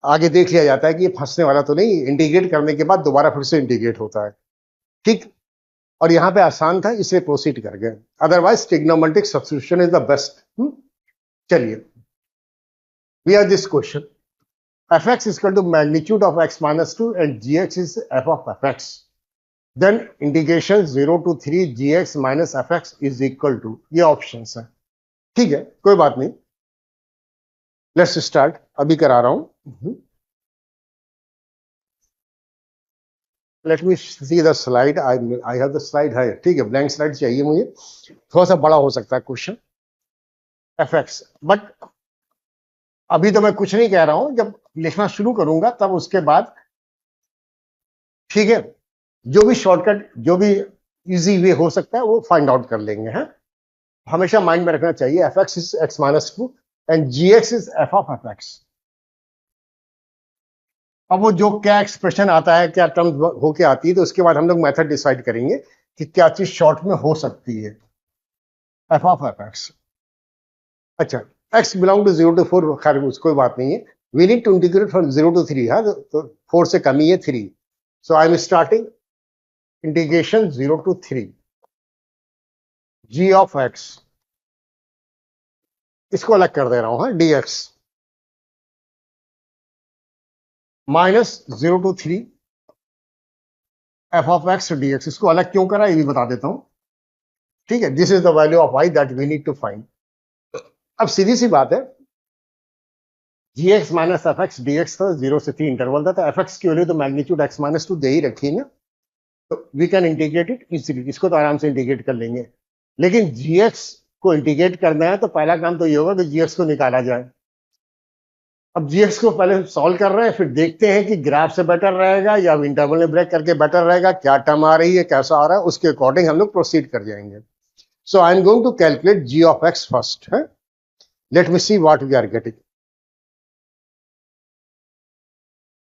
आगे देख लिया जाता है कि ये फंसने वाला तो नहीं, इंटीग्रेट करने के बाद दोबारा फिर से इंटीग्रेट होता है। ठीक, और यहाँ पे आसान था इसलिए प्रोसीड कर गए, otherwise trigonometric substitution is the best. चलिए, we are this question, fx is equal to magnitude of x minus 2 and gx is f of fx, then integration 0 to 3 gx minus fx is equal to, ये options है। ठीक है, कोई बात नहीं, let's start, अभी करा रहा हूं। Late me see the slide, I have the slide है, ठीक है, ब्लैंक स्लाइड चाहिए मुझे, थोड़ा सा बड़ा हो सकता है क्वेश्चन fx, बट अभी तो मैं कुछ नहीं कह रहा हूं, जब लिखना शुरू करूंगा तब उसके बाद, ठीक है, जो भी शॉर्टकट, जो भी इजी वे हो सकता है वो फाइंड आउट कर लेंगे। हैं, हमेशा माइंड में रखना चाहिए, fx is x minus 2 and gx is f of fx। अब वो जो क्या एक्सप्रेशन आता है, क्या टर्म होके आती है, तो उसके बाद हम लोग मेथड डिसाइड करेंगे कि क्या चीज शॉर्ट में हो सकती है, f of fx। अच्छा, x बिलोंग टू 0 to 4, खैर कोई बात नहीं है, we need to integrate from 0 to 3, हाँ, तो 4 से कम ही है 3, so I am starting integration 0 to 3 g of x, इसको अलग कर दे रहा हूं, हाँ, dx minus 0 to 3 f of x dx, इसको अलग क्यों करा ये भी बता देता हूं, ठीक है, this is the value of I that we need to find. अब सीधी सी बात है, g x minus f x d x था 0 से 3 इंटरवल था, तो एफ एक्स की वैल्यू तो मैग्नीट्यूड एक्स माइनस टू दे ही रखी है ना, तो we can integrate it easily, इसको तो आराम से इंटीग्रेट कर लेंगे। लेकिन जी एक्स को इंटीग्रेट करना है तो पहला काम तो ये होगा कि जी एक्स को निकाला जाए। अब जीएक्स को पहले सॉल्व कर रहे हैं, फिर देखते हैं कि ग्राफ से बेटर रहेगा या इंटरवल में ब्रेक करके बेटर रहेगा, क्या टर्म आ रही है, कैसा आ रहा है, उसके अकॉर्डिंग हम लोग प्रोसीड कर जाएंगे। So I am going to calculate g of x first है। Let me see what we are getting.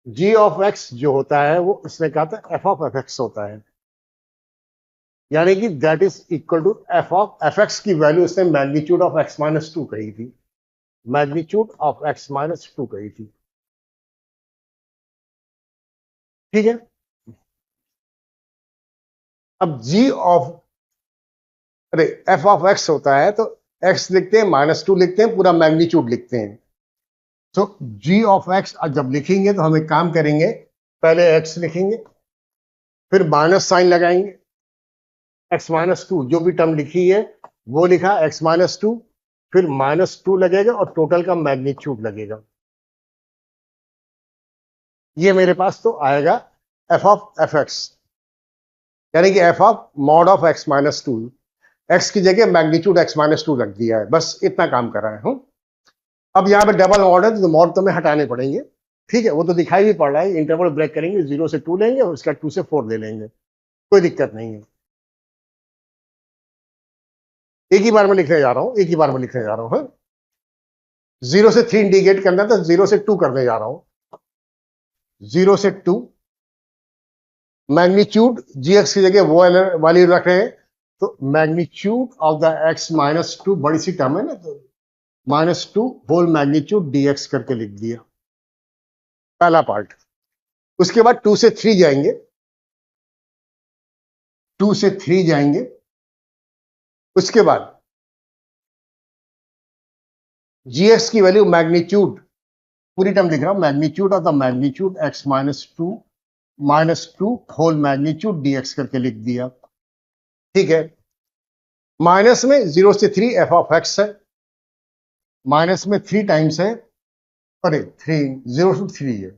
G of x जो होता है वो इसने कहा था एफ ऑफ एफ एक्स होता है, यानी कि that is equal to f of f x की वैल्यू इसने magnitude of x minus two कही थी, magnitude of x minus two कही थी। ठीक है, अब जी ऑफ, अरे एफ ऑफ एक्स होता है तो एक्स लिखते हैं, माइनस टू लिखते हैं, पूरा मैग्नीट्यूड लिखते हैं। तो जी ऑफ एक्स जब लिखेंगे तो हम एक काम करेंगे, पहले एक्स लिखेंगे, फिर माइनस साइन लगाएंगे, एक्स माइनस टू जो भी टर्म लिखी है वो लिखा एक्स माइनस टू, फिर माइनस टू लगेगा और टोटल का मैग्नीट्यूड लगेगा। ये मेरे पास तो आएगा एफ ऑफ एफ एक्स, यानी कि F of mod of x minus to, x की जगह मैग्नीट्यूड एक्स माइनस टू रख दिया है, बस इतना काम कर रहा है। अब यहाँ पे डबल मॉड है तो मॉड तो में हटाने पड़ेंगे, ठीक है, वो तो दिखाई भी पड़ रहा है। इंटरवल ब्रेक करेंगे, 0 से 2 लेंगे और उसका 2 से 4 ले लेंगे, कोई दिक्कत नहीं है। एक ही बार में लिखने जा रहा हूं, एक ही बार में लिखने जा रहा हूं। 0 से 3 इंडिकेट करना था, 0 से 2 करने जा रहा हूं। 0 से 2 मैग्नीट्यूड जी एक्स की जगह वो वाली रख रहे हैं, तो magnitude of the x minus two, बड़ी सी टर्म है ना, तो minus two whole magnitude d x करके लिख दिया, पहला पार्ट। उसके बाद 2 से 3 जाएंगे, 2 से 3 जाएंगे, उसके बाद जी एक्स की वैल्यू मैग्नीट्यूड, पूरी टर्म लिख रहा हूं, magnitude of the magnitude x minus two whole magnitude d x करके लिख दिया। ठीक है, माइनस में 0 से 3 एफ ऑफ एक्स है, माइनस में 3 टाइम्स है, अरे 3 0 टू 3 है,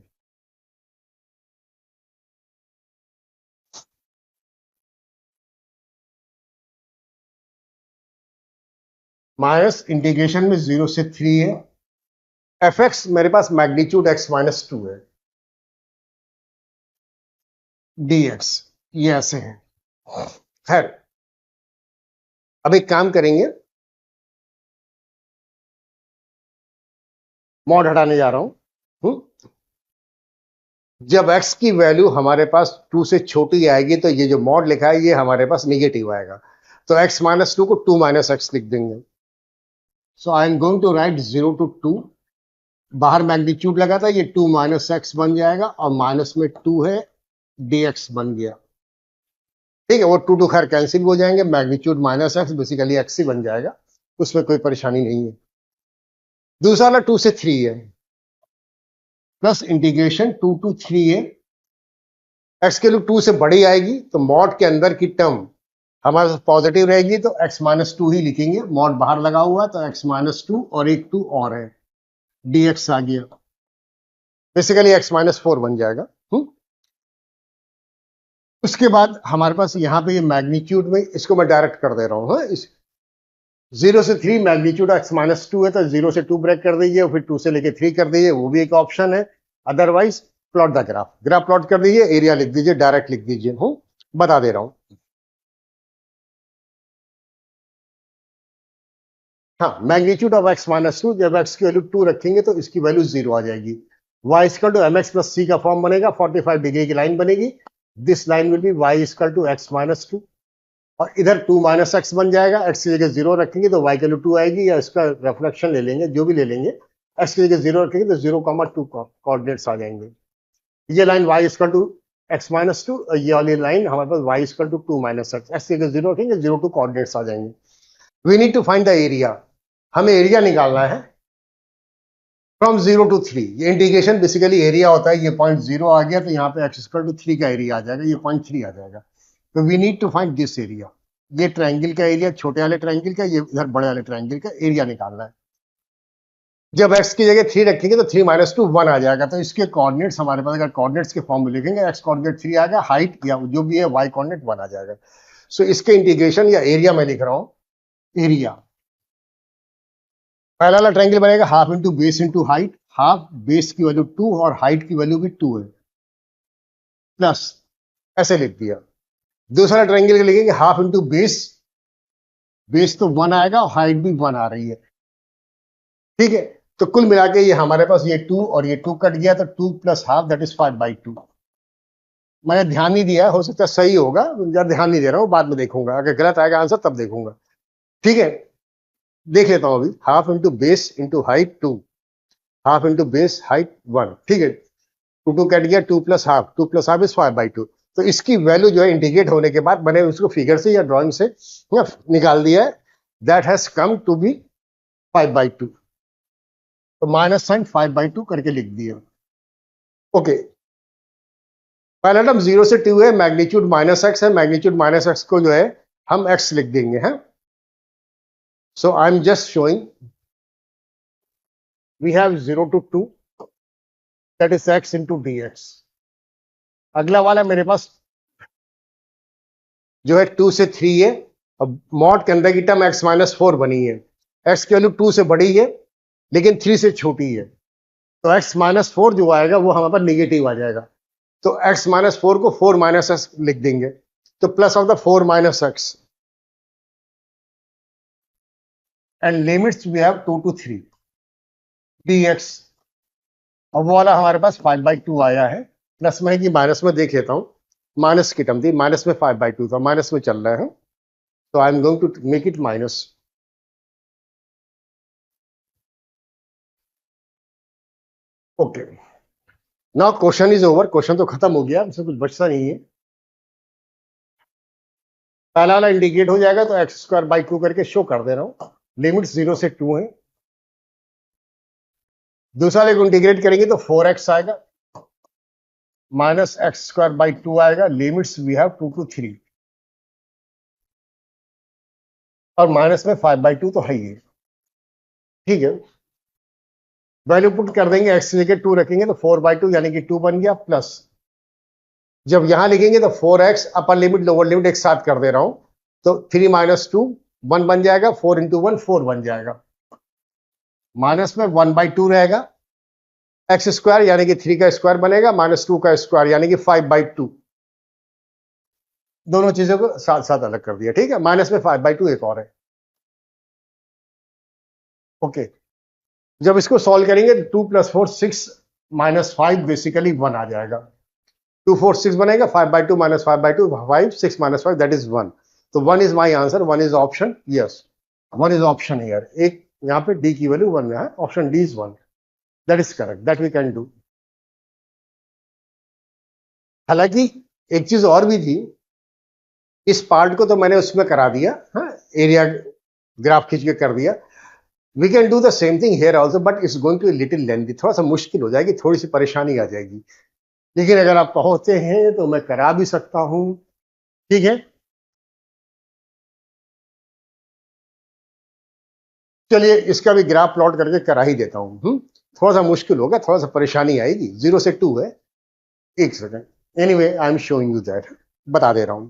माइनस इंटीग्रेशन में 0 से 3 है, एफ एक्स मेरे पास मैग्नीट्यूड एक्स माइनस टू है, डी एक्स, ये ऐसे है। खैर, अब एक काम करेंगे, मॉड हटाने जा रहा हूं। जब x की वैल्यू हमारे पास 2 से छोटी आएगी तो ये जो मॉड लिखा है ये हमारे पास निगेटिव आएगा, तो x माइनस टू को 2 माइनस एक्स लिख देंगे। So I am going to write 0 to 2, बाहर मैग्नीट्यूड लगा था, ये 2 माइनस एक्स बन जाएगा और माइनस में 2 है, dx बन गया। ठीक है, वो 2 टू खैर कैंसिल हो जाएंगे, magnitude minus x basically x ही बन जाएगा, उसमें कोई परेशानी नहीं है। दूसरा वाला 2 से 3 है, प्लस इंटीग्रेशन 2 to 3 है, एक्स के लिए 2 से बड़ी आएगी तो मॉड के अंदर की टर्म हमारे पास पॉजिटिव रहेगी, तो x माइनस टू ही लिखेंगे, मॉड बाहर लगा हुआ है तो x माइनस टू और एक 2 और है, dx आ गया, बेसिकली x माइनस 4 बन जाएगा। उसके बाद हमारे पास यहाँ पे ये मैग्नीट्यूड में इसको मैं डायरेक्ट कर दे रहा हूँ। इस 0 से 3 मैग्नीट्यूड x माइनस टू है तो 0 से 2 ब्रेक कर दीजिए, फिर 2 से लेके 3 कर दीजिए, वो भी एक ऑप्शन है। Otherwise plot the graph, graph plot कर दीजिए, एरिया लिख दीजिए, डायरेक्ट लिख दीजिए, बता दे रहा हूँ। हाँ, magnitude of x minus two, जब एक्स की वैल्यू 2 रखेंगे तो इसकी वैल्यू 0 आ जाएगी। Y equal to m x plus c का फॉर्म बनेगा, 45 डिग्री की लाइन बनेगी, this line will be y equal to x minus two, और इधर 2 माइनस एक्स बन जाएगा, एक्स की जगह 0 रखेंगे तो वाई की वैल्यू 2 आएगी, या इसका रिफ्लेक्शन ले लेंगे, जो भी ले लेंगे, एक्स की जगह 0 रखेंगे तो 0,2 कोऑर्डिनेट्स आ जाएंगे। ये line y equal to x minus two, ये वाली लाइन हमारे पास y equal to 2 minus x, x की जगह 0 रखेंगे, 0 2 कोऑर्डिनेट्स आ जाएंगे। We need to find the area, हमें एरिया निकालना है फ्रॉम 0 to 3। ये इंटीग्रेशन बेसिकली एरिया होता है, ये पॉइंट 0 आ गया तो यहाँ पे x इक्वल टू 3 का एरिया आ जाएगा, ये पॉइंट 3 आ जाएगा, तो we need to find this area. ये ट्रायंगल का एरिया, छोटे वाले ट्रायंगल का, ये इधर बड़े वाले ट्रायंगल का एरिया निकालना है। जब x की जगह 3 रखेंगे तो 3 माइनस 2 1 आ जाएगा। तो इसके कोऑर्डिनेट्स हमारे पास अगर कोऑर्डिनेट्स के फॉर्म में लिखेंगे, x कोऑर्डिनेट 3 आ गया, हाइट या जो भी है y कोऑर्डिनेट 1 आ जाएगा। सो इसके इंटीग्रेशन या एरिया में लिख रहा हूं, एरिया पहला वाला ट्रायंगल बनेगा half into base into height, half base की वैल्यू 2 और हाइट की वैल्यू भी 2 है, प्लस ऐसे लिख दिया। दूसरा ट्रायंगल लिखेंगे हाफ इंटू बेस, बेस तो 1 आएगा और हाइट भी 1 आ रही है, ठीक है। तो कुल मिला के ये हमारे पास ये 2 और ये 2 कट गया, तो 2 प्लस हाफ दैट इज 5/2। मैंने ध्यान नहीं दिया, हो सकता है सही होगा, ज्यादा ध्यान नहीं दे रहा हूं, बाद में देखूंगा, अगर गलत आएगा आंसर तब देखूंगा, ठीक है। देख लेता हूं अभी, half into base into height 2, half into base height 1, ठीक है। 2 कट गया, 2 plus half, 2 plus half is 5/2। तो इसकी वैल्यू जो है इंटीग्रेट होने के बाद मैंने उसको फिगर से या ड्राइंग से निकाल दिया है, that has come to be 5/2। तो माइनस साइन 5/2 करके लिख दिया, ओके। पहला टर्म 0 से 2 है, मैग्नीट्यूड माइनस एक्स है, मैग्नीट्यूड माइनस एक्स को जो है हम एक्स लिख देंगे, है। So I am just showing we have 0 to 2 that is x into d x. अगला वाला मेरे पास जो है 2 से 3 है। अब मॉड के अंदर की टर्म x माइनस 4 बनी है, x की वैल्यू 2 से बड़ी है लेकिन 3 से छोटी है, तो x माइनस 4 जो आएगा वो हमारे पास निगेटिव आ जाएगा। तो x माइनस 4 को 4 माइनस एक्स लिख देंगे, तो plus of the 4 minus x and limits we have 2 to 3 dx। अब वो वाला हमारे पास 5/2 आया है, प्लस में है कि माइनस में, देख लेता हूं। माइनस की टर्म थी, माइनस में 5/2 था, माइनस में चल रहा है, तो I am going to make it minus. Okay, now question is over, question तो खत्म हो गया, इससे कुछ बचता नहीं है। पहला वाला इंटीग्रेट हो जाएगा तो x² by 2 करके शो कर दे रहा हूं, लिमिट 0 से 2 है। दूसरा वाले को इंटीग्रेट करेंगे तो 4x आएगा, माइनस x² by 2 आएगा, लिमिट्स वी हैव 2 to 3, और माइनस में 5/2 तो है ही है, ठीक है। वैल्यू पुट कर देंगे, x की जगह 2 रखेंगे तो 4/2 यानी कि 2 बन गया, प्लस जब यहां लिखेंगे तो 4x upper limit lower limit एक साथ कर दे रहा हूं, तो 3 माइनस 2 1 बन जाएगा, 4 इंटू 1 4 बन जाएगा, माइनस में 1/2 रहेगा, x² यानी कि 3 का स्क्वायर बनेगा, माइनस 2 का स्क्वायर यानी कि 5/2। दोनों चीजों को साथ साथ अलग कर दिया, ठीक है। माइनस में 5/2 एक और है, ओके। जब इसको सॉल्व करेंगे तो 2 प्लस 4 6 माइनस 5 बेसिकली 1 आ जाएगा, 2 4 6 बनेगा, 5/2 माइनस 5/2 5 6 माइनस 5 दैट इज 1। तो 1 is my answer, 1 is option, yes 1 is option here. एक यहाँ पे डी की वैल्यू 1 है, option D is 1, that is correct, that we can do. हालांकि एक चीज और भी थी, इस पार्ट को तो मैंने उसमें करा दिया, हाँ, एरिया ग्राफ खींच के कर दिया। We can do the same thing here also, but it's going to little lengthy, थोड़ा सा मुश्किल हो जाएगी, थोड़ी सी परेशानी आ जाएगी, लेकिन अगर आप पहुंचते हैं तो मैं करा भी सकता हूं, ठीक है। चलिए इसका भी ग्राफ प्लॉट करके करा ही देता हूं। थोड़ा सा मुश्किल होगा, थोड़ा सा परेशानी आएगी, 0 से 2 है। एक second, anyway I am showing you that, बता दे रहा हूं,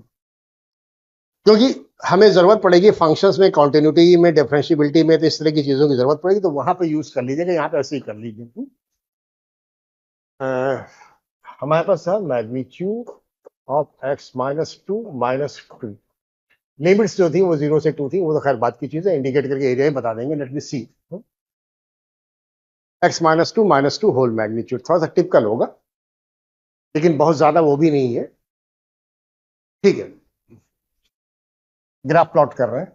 क्योंकि हमें जरूरत पड़ेगी फंक्शंस में, कॉन्टिन्यूटी में, डिफरेंशियबिलिटी में, तो इस तरह की चीजों की जरूरत पड़ेगी, तो वहां पे यूज कर लीजिएगा, यहाँ पे ऐसे ही कर लीजिए। हमारे पास है magnitude of x minus 2 minus 2, limits जो थी वो 0 से 2 थी, वो तो खैर बात की चीज है, इंडिकेट करके एरिया ही बता देंगे। Let me see, x minus 2 minus 2 whole magnitude, थोड़ा सा टिपिकल होगा लेकिन बहुत ज्यादा वो भी नहीं है, ठीक है। ग्राफ प्लॉट कर रहे हैं,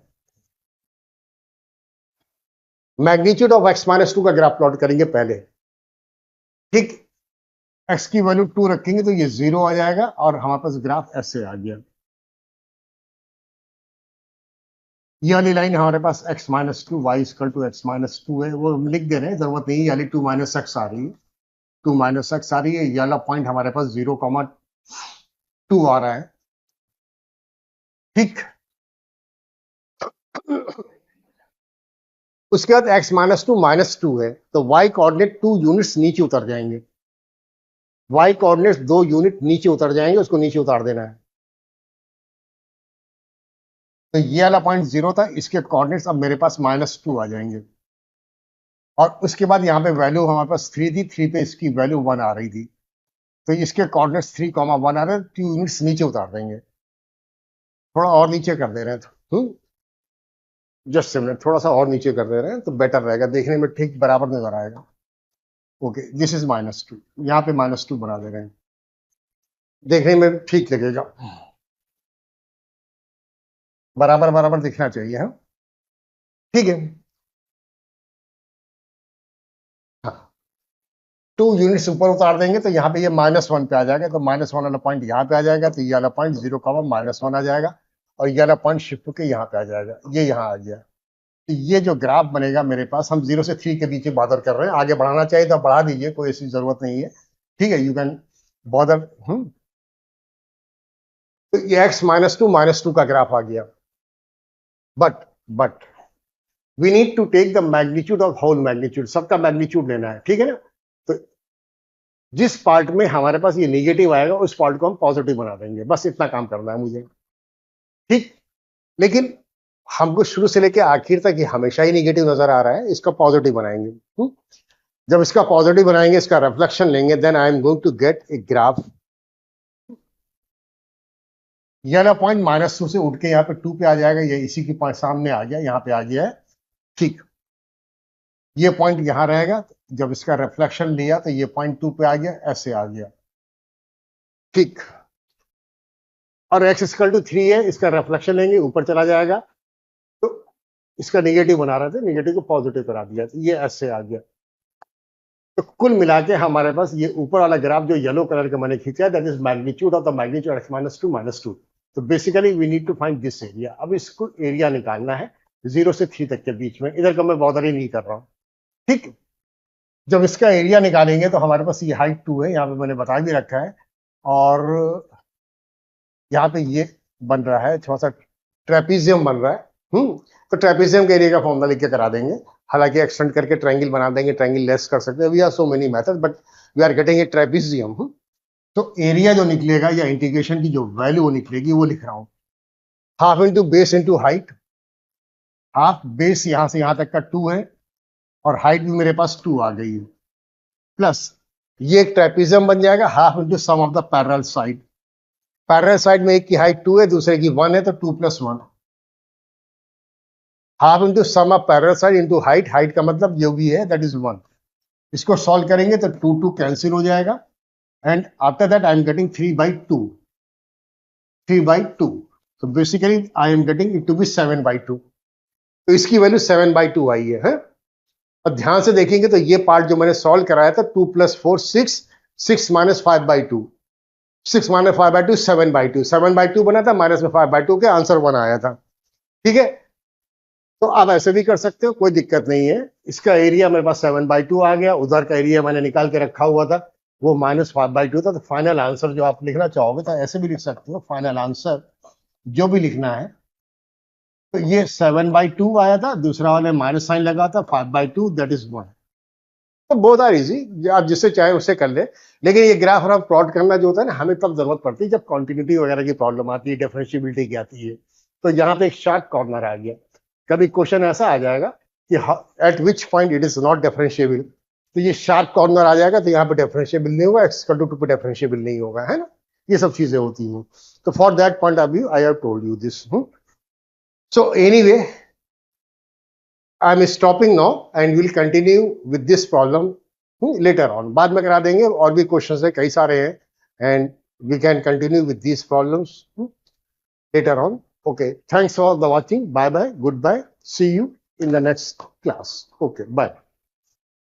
मैग्नीट्यूड ऑफ x माइनस 2 का ग्राफ प्लॉट करेंगे पहले, ठीक। x की वैल्यू 2 रखेंगे तो ये 0 आ जाएगा, और हमारे पास ग्राफ ऐसे आ गया। ये वाली लाइन हमारे पास x minus 2 y equal to x minus 2 है, वो हम लिख दे रहे हैं, जरूरत नहीं, यानी 2 माइनस एक्स आ रही है, 2 माइनस एक्स आ रही है। ये वाला पॉइंट हमारे पास 0,2 आ रहा है, ठीक। उसके बाद x -2 है, तो y कोऑर्डिनेट 2 यूनिट्स नीचे उतर जाएंगे, y कोऑर्डिनेट्स 2 यूनिट नीचे उतर जाएंगे, उसको नीचे उतार देना है। तो ये वाला पॉइंट 0 था, इसके कोऑर्डिनेट्स अब मेरे पास -2 आ जाएंगे, और उसके बाद यहाँ पे वैल्यू हमारे पास 3 थी, 3 पे इसकी वैल्यू 1 आ रही थी, तो इसके कोऑर्डिनेट्स 3,1 आ रहे हैं, 2 यूनिट्स नीचे उतार देंगे, थोड़ा और नीचे कर दे रहे हैं, जस्ट मिनट, थोड़ा सा और नीचे कर दे रहे हैं तो बेटर रहेगा, देखने में ठीक बराबर नजर आएगा। ओके, दिस इज -2, यहाँ पे -2 बना दे रहे हैं, देखने में ठीक लगेगा, बराबर बराबर दिखना चाहिए। हाँ, ठीक है। हाँ, 2 यूनिट्स ऊपर उतार देंगे तो यहाँ पे ये -1 पे आ जाएगा, तो -1 वाला पॉइंट यहाँ पे आ जाएगा, तो ये वाला पॉइंट 0,-1 आ जाएगा, और ये वाला पॉइंट शिफ्ट होकर यहाँ पे आ जाएगा, ये यहाँ आ गया। तो ये जो ग्राफ बनेगा मेरे पास, हम 0 से 3 के बीच में बॉर्डर कर रहे हैं, आगे बढ़ाना चाहिए तो बढ़ा दीजिए, कोई ऐसी जरूरत नहीं है, ठीक है, यू कैन बॉर्डर। तो ये x -2 का ग्राफ आ गया, but we need to take the magnitude of whole magnitude, सबका मैग्नीट्यूड लेना है, ठीक है ना। तो जिस पार्ट में हमारे पास ये नेगेटिव आएगा उस पार्ट को हम पॉजिटिव बना देंगे, बस इतना काम करना है मुझे, ठीक। लेकिन हमको शुरू से लेकर आखिर तक ये हमेशा ही नेगेटिव नजर आ रहा है, इसका पॉजिटिव बनाएंगे। जब इसका पॉजिटिव बनाएंगे, इसका रिफ्लेक्शन लेंगे, then I am going to get a graph. ये वाला पॉइंट -2 से उठ के यहाँ पे 2 पे आ जाएगा, ये इसी के पॉइंट सामने आ गया, यहाँ पे आ गया है, ठीक। ये पॉइंट यहाँ रहेगा, जब इसका रिफ्लेक्शन लिया तो ये पॉइंट 2 पे आ गया, ऐसे आ गया, ठीक। और x=3 है, इसका रिफ्लेक्शन लेंगे, ऊपर चला जाएगा, तो इसका नेगेटिव बना रहे थे, नेगेटिव को पॉजिटिव करा दिया, तो ये ऐसे आ गया। तो कुल मिला के हमारे पास ये ऊपर वाला ग्राफ जो येलो कलर का मैंने खींचा है, that is magnitude of the magnitude x -2 तो basically we need to find this area. अब इसको एरिया निकालना है 0 से 3 तक के बीच में, इधर का मैं बॉर्डर ही नहीं कर रहा हूँ, ठीक। जब इसका एरिया निकालेंगे तो हमारे पास ये हाइट 2 है, यहाँ पे मैंने बता भी रखा है, और यहाँ पे ये बन रहा है थोड़ा सा ट्रेपीजियम बन रहा है, तो ट्रेपीजियम के एरिया का फॉर्मूला लिख के करा देंगे, हालांकि एक्सटेंड करके ट्रायंगल बना देंगे, ट्रायंगल लेस कर सकते हैं, we are so many method, but we are getting a trapezium. तो एरिया जो निकलेगा या इंटीग्रेशन की जो वैल्यू निकलेगी वो लिख रहा हूं, half into base into height, half base यहां से यहां तक का 2 है, और हाइट भी मेरे पास 2 आ गई है, प्लस ये एक ट्रेपीजियम बन जाएगा, half into sum of the parallel side, parallel side में एक की हाइट 2 है, दूसरे की 1 है, तो 2 + 1, half into sum of parallel side into height, height का मतलब जो भी है दैट इज 1। इसको सॉल्व करेंगे तो 2 कैंसिल हो जाएगा, and after that I am getting 3/2, 3/2, तो basically I am getting it to be 7/2, तो इसकी वैल्यू 7/2 आई है। और ध्यान से देखेंगे तो ये पार्ट जो मैंने सॉल्व कराया था 2 + 4 6, 6 - 5/2, 6 - 5/2 7/2, 7/2 बना था, माइनस में 5/2 के आंसर 1 आया था, ठीक है। तो आप ऐसे भी कर सकते हो, कोई दिक्कत नहीं है। इसका एरिया मेरे पास 7/2 आ गया, उधर का एरिया मैंने निकाल के रखा हुआ था, वो -5/2 था, तो फाइनल आंसर जो आप लिखना चाहोगे तो ऐसे भी लिख सकते हो, फाइनल आंसर जो भी लिखना है, तो ये 7/2 आया था, दूसरा वाले माइनस साइन लगा था, 5/2 दैट इज 1। तो बोथ आर इजी, आप जिससे चाहे उससे कर ले, लेकिन ये ग्राफ और प्लॉट करना जो होता है ना, हमें तब जरूरत पड़ती है जब कॉन्टिन्यूटी वगैरह की प्रॉब्लम आती है, डिफरेंशियबिलिटी की आती है। तो यहाँ पे एक शार्प कॉर्नर आ गया, कभी क्वेश्चन ऐसा आ जाएगा कि eight which point it is not differentiable, तो ये शार्प कॉर्नर आ जाएगा, तो यहाँ पे डिफरेंशिएबल नहीं होगा, x=2 पे डिफरेंशिएबल नहीं होगा, है ना, ये सब चीजें होती हैं। तो for that point of view I have told you this. So anyway, I am stopping now and will continue with this problem later on, बाद में करा देंगे, और भी क्वेश्चन है कई सारे हैं, and we can continue with this problems later on. Okay, thanks for the watching. Bye bye, goodbye, see you in the next class. Okay, bye.